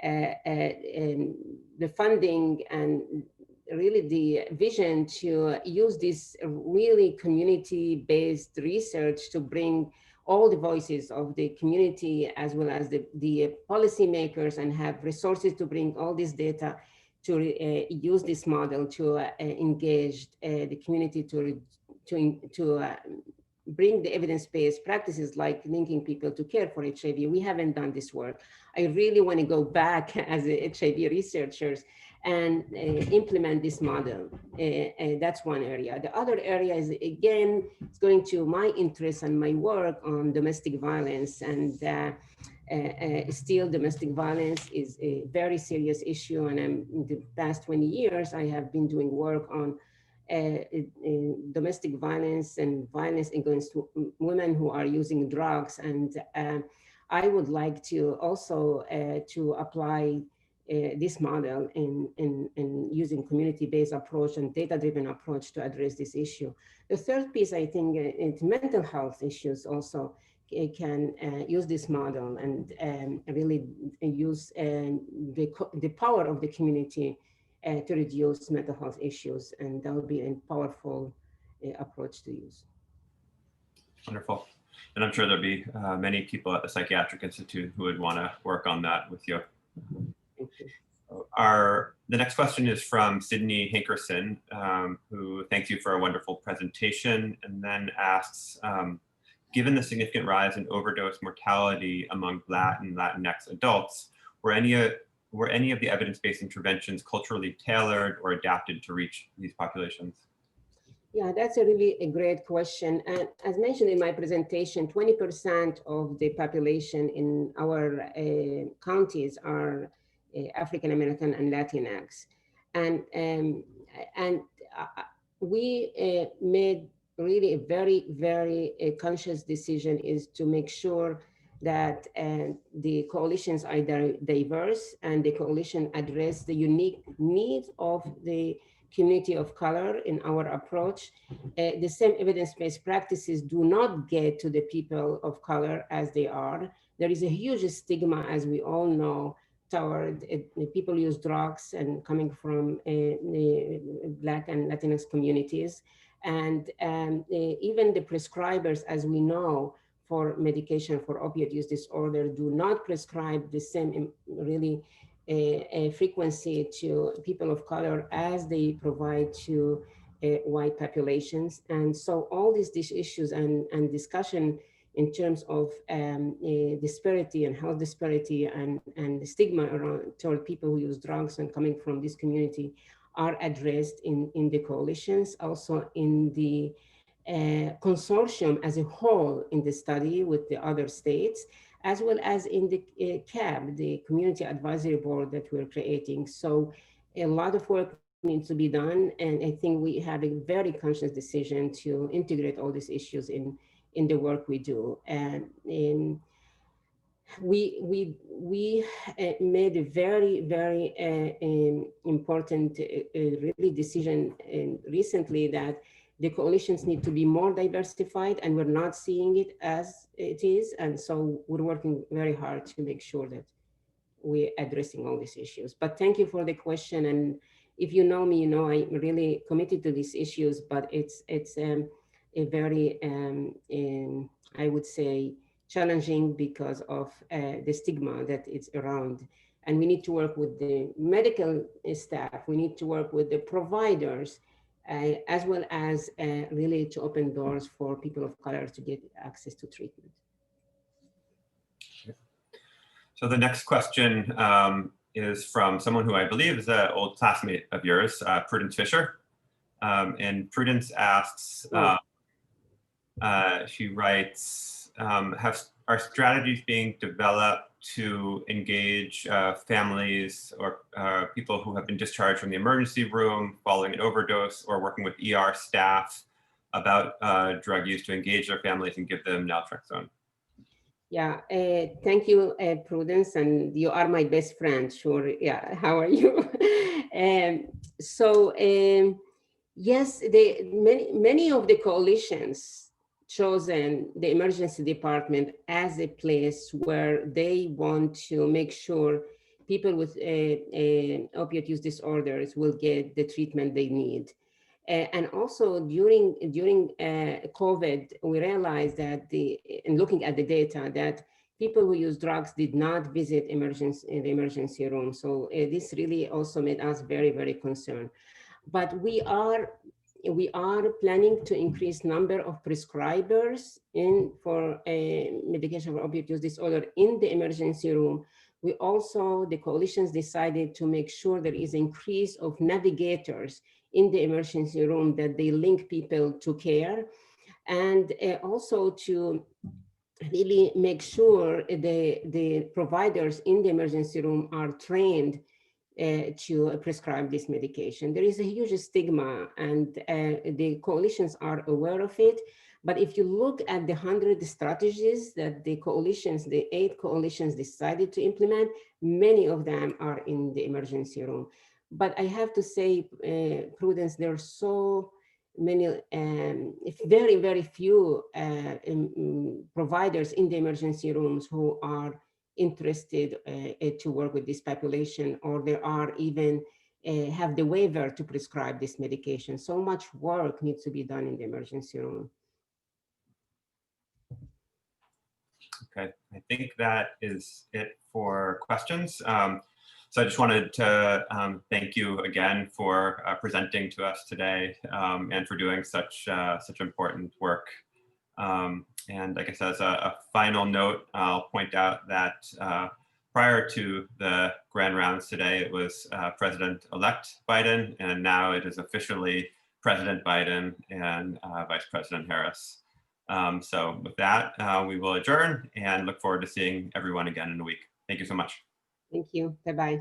the funding and really the vision to use this really community-based research to bring all the voices of the community as well as the policymakers, and have resources to bring all this data to use this model to engage the community to bring the evidence-based practices like linking people to care for HIV. We haven't done this work. I really want to go back as a HIV researchers and implement this model. That's one area. The other area is, again, it's going to my interest and my work on domestic violence. And still, domestic violence is a very serious issue. And in the past 20 years, I have been doing work on domestic violence and violence against women who are using drugs. And I would like to also to apply this model in using community-based approach and data-driven approach to address this issue. The third piece, I think, is mental health issues also can use this model and really use the power of the community to reduce mental health issues. And that would be a powerful approach to use. Wonderful. And I'm sure there'll be many people at the Psychiatric Institute who would want to work on that with you. Thank you. The next question is from Sydney Hankerson, who thanks you for a wonderful presentation, and then asks, given the significant rise in overdose mortality among Black and Latinx adults, were any of the evidence-based interventions culturally tailored or adapted to reach these populations? Yeah, that's a great question. And as mentioned in my presentation, 20% of the population in our counties are African American and Latinx. And we made really a very conscious decision is to make sure that the coalitions are diverse and the coalition address the unique needs of the community of color in our approach. The same evidence-based practices do not get to the people of color as they are. There is a huge stigma, as we all know, toward people use drugs and coming from Black and Latinx communities. And even the prescribers, as we know, for medication for opioid use disorder do not prescribe the same really frequency to people of color as they provide to white populations. And so all these issues and discussion in terms of disparity and health disparity and the stigma around toward people who use drugs and coming from this community are addressed in the coalitions, also in the consortium as a whole in the study with the other states, as well as in the CAB, the Community Advisory Board that we're creating. So a lot of work needs to be done. And I think we have a very conscious decision to integrate all these issues in the work we do. And we made a very important really decision recently that the coalitions need to be more diversified, and we're not seeing it as it is. And so we're working very hard to make sure that we're addressing all these issues. But thank you for the question. And if you know me, you know I'm really committed to these issues, but it's a very, I would say, challenging because of the stigma that is around. And we need to work with the medical staff. We need to work with the providers, as well as really to open doors for people of color to get access to treatment. So the next question is from someone who I believe is an old classmate of yours, Prudence Fisher. And Prudence asks, she writes, are strategies being developed to engage families or people who have been discharged from the emergency room following an overdose, or working with ER staff about drug use, to engage their families and give them naltrexone? Yeah, thank you, Prudence, and you are my best friend. Sure, yeah. How are you? Yes, many of the coalitions chosen the emergency department as a place where they want to make sure people with opioid use disorders will get the treatment they need. And also during COVID, we realized that in looking at the data, that people who use drugs did not visit the emergency room. So this really also made us very, very concerned. But we are planning to increase number of prescribers for medication for opioid use disorder in the emergency room. We also, the coalitions decided to make sure there is increase of navigators in the emergency room, that they link people to care, and also to really make sure the providers in the emergency room are trained to prescribe this medication. There is a huge stigma, and the coalitions are aware of it. But if you look at the 100 strategies that the 8 coalitions decided to implement, many of them are in the emergency room. But I have to say, Prudence, there are so many, very, very few providers in the emergency rooms who are interested to work with this population, or there are even have the waiver to prescribe this medication. So much work needs to be done in the emergency room. Okay, I think that is it for questions. So I just wanted to thank you again for presenting to us today, and for doing such important work. And I guess as a final note, I'll point out that prior to the grand rounds today, it was President-elect Biden, and now it is officially President Biden and Vice President Harris. So with that, we will adjourn and look forward to seeing everyone again in a week. Thank you so much. Thank you. Bye-bye.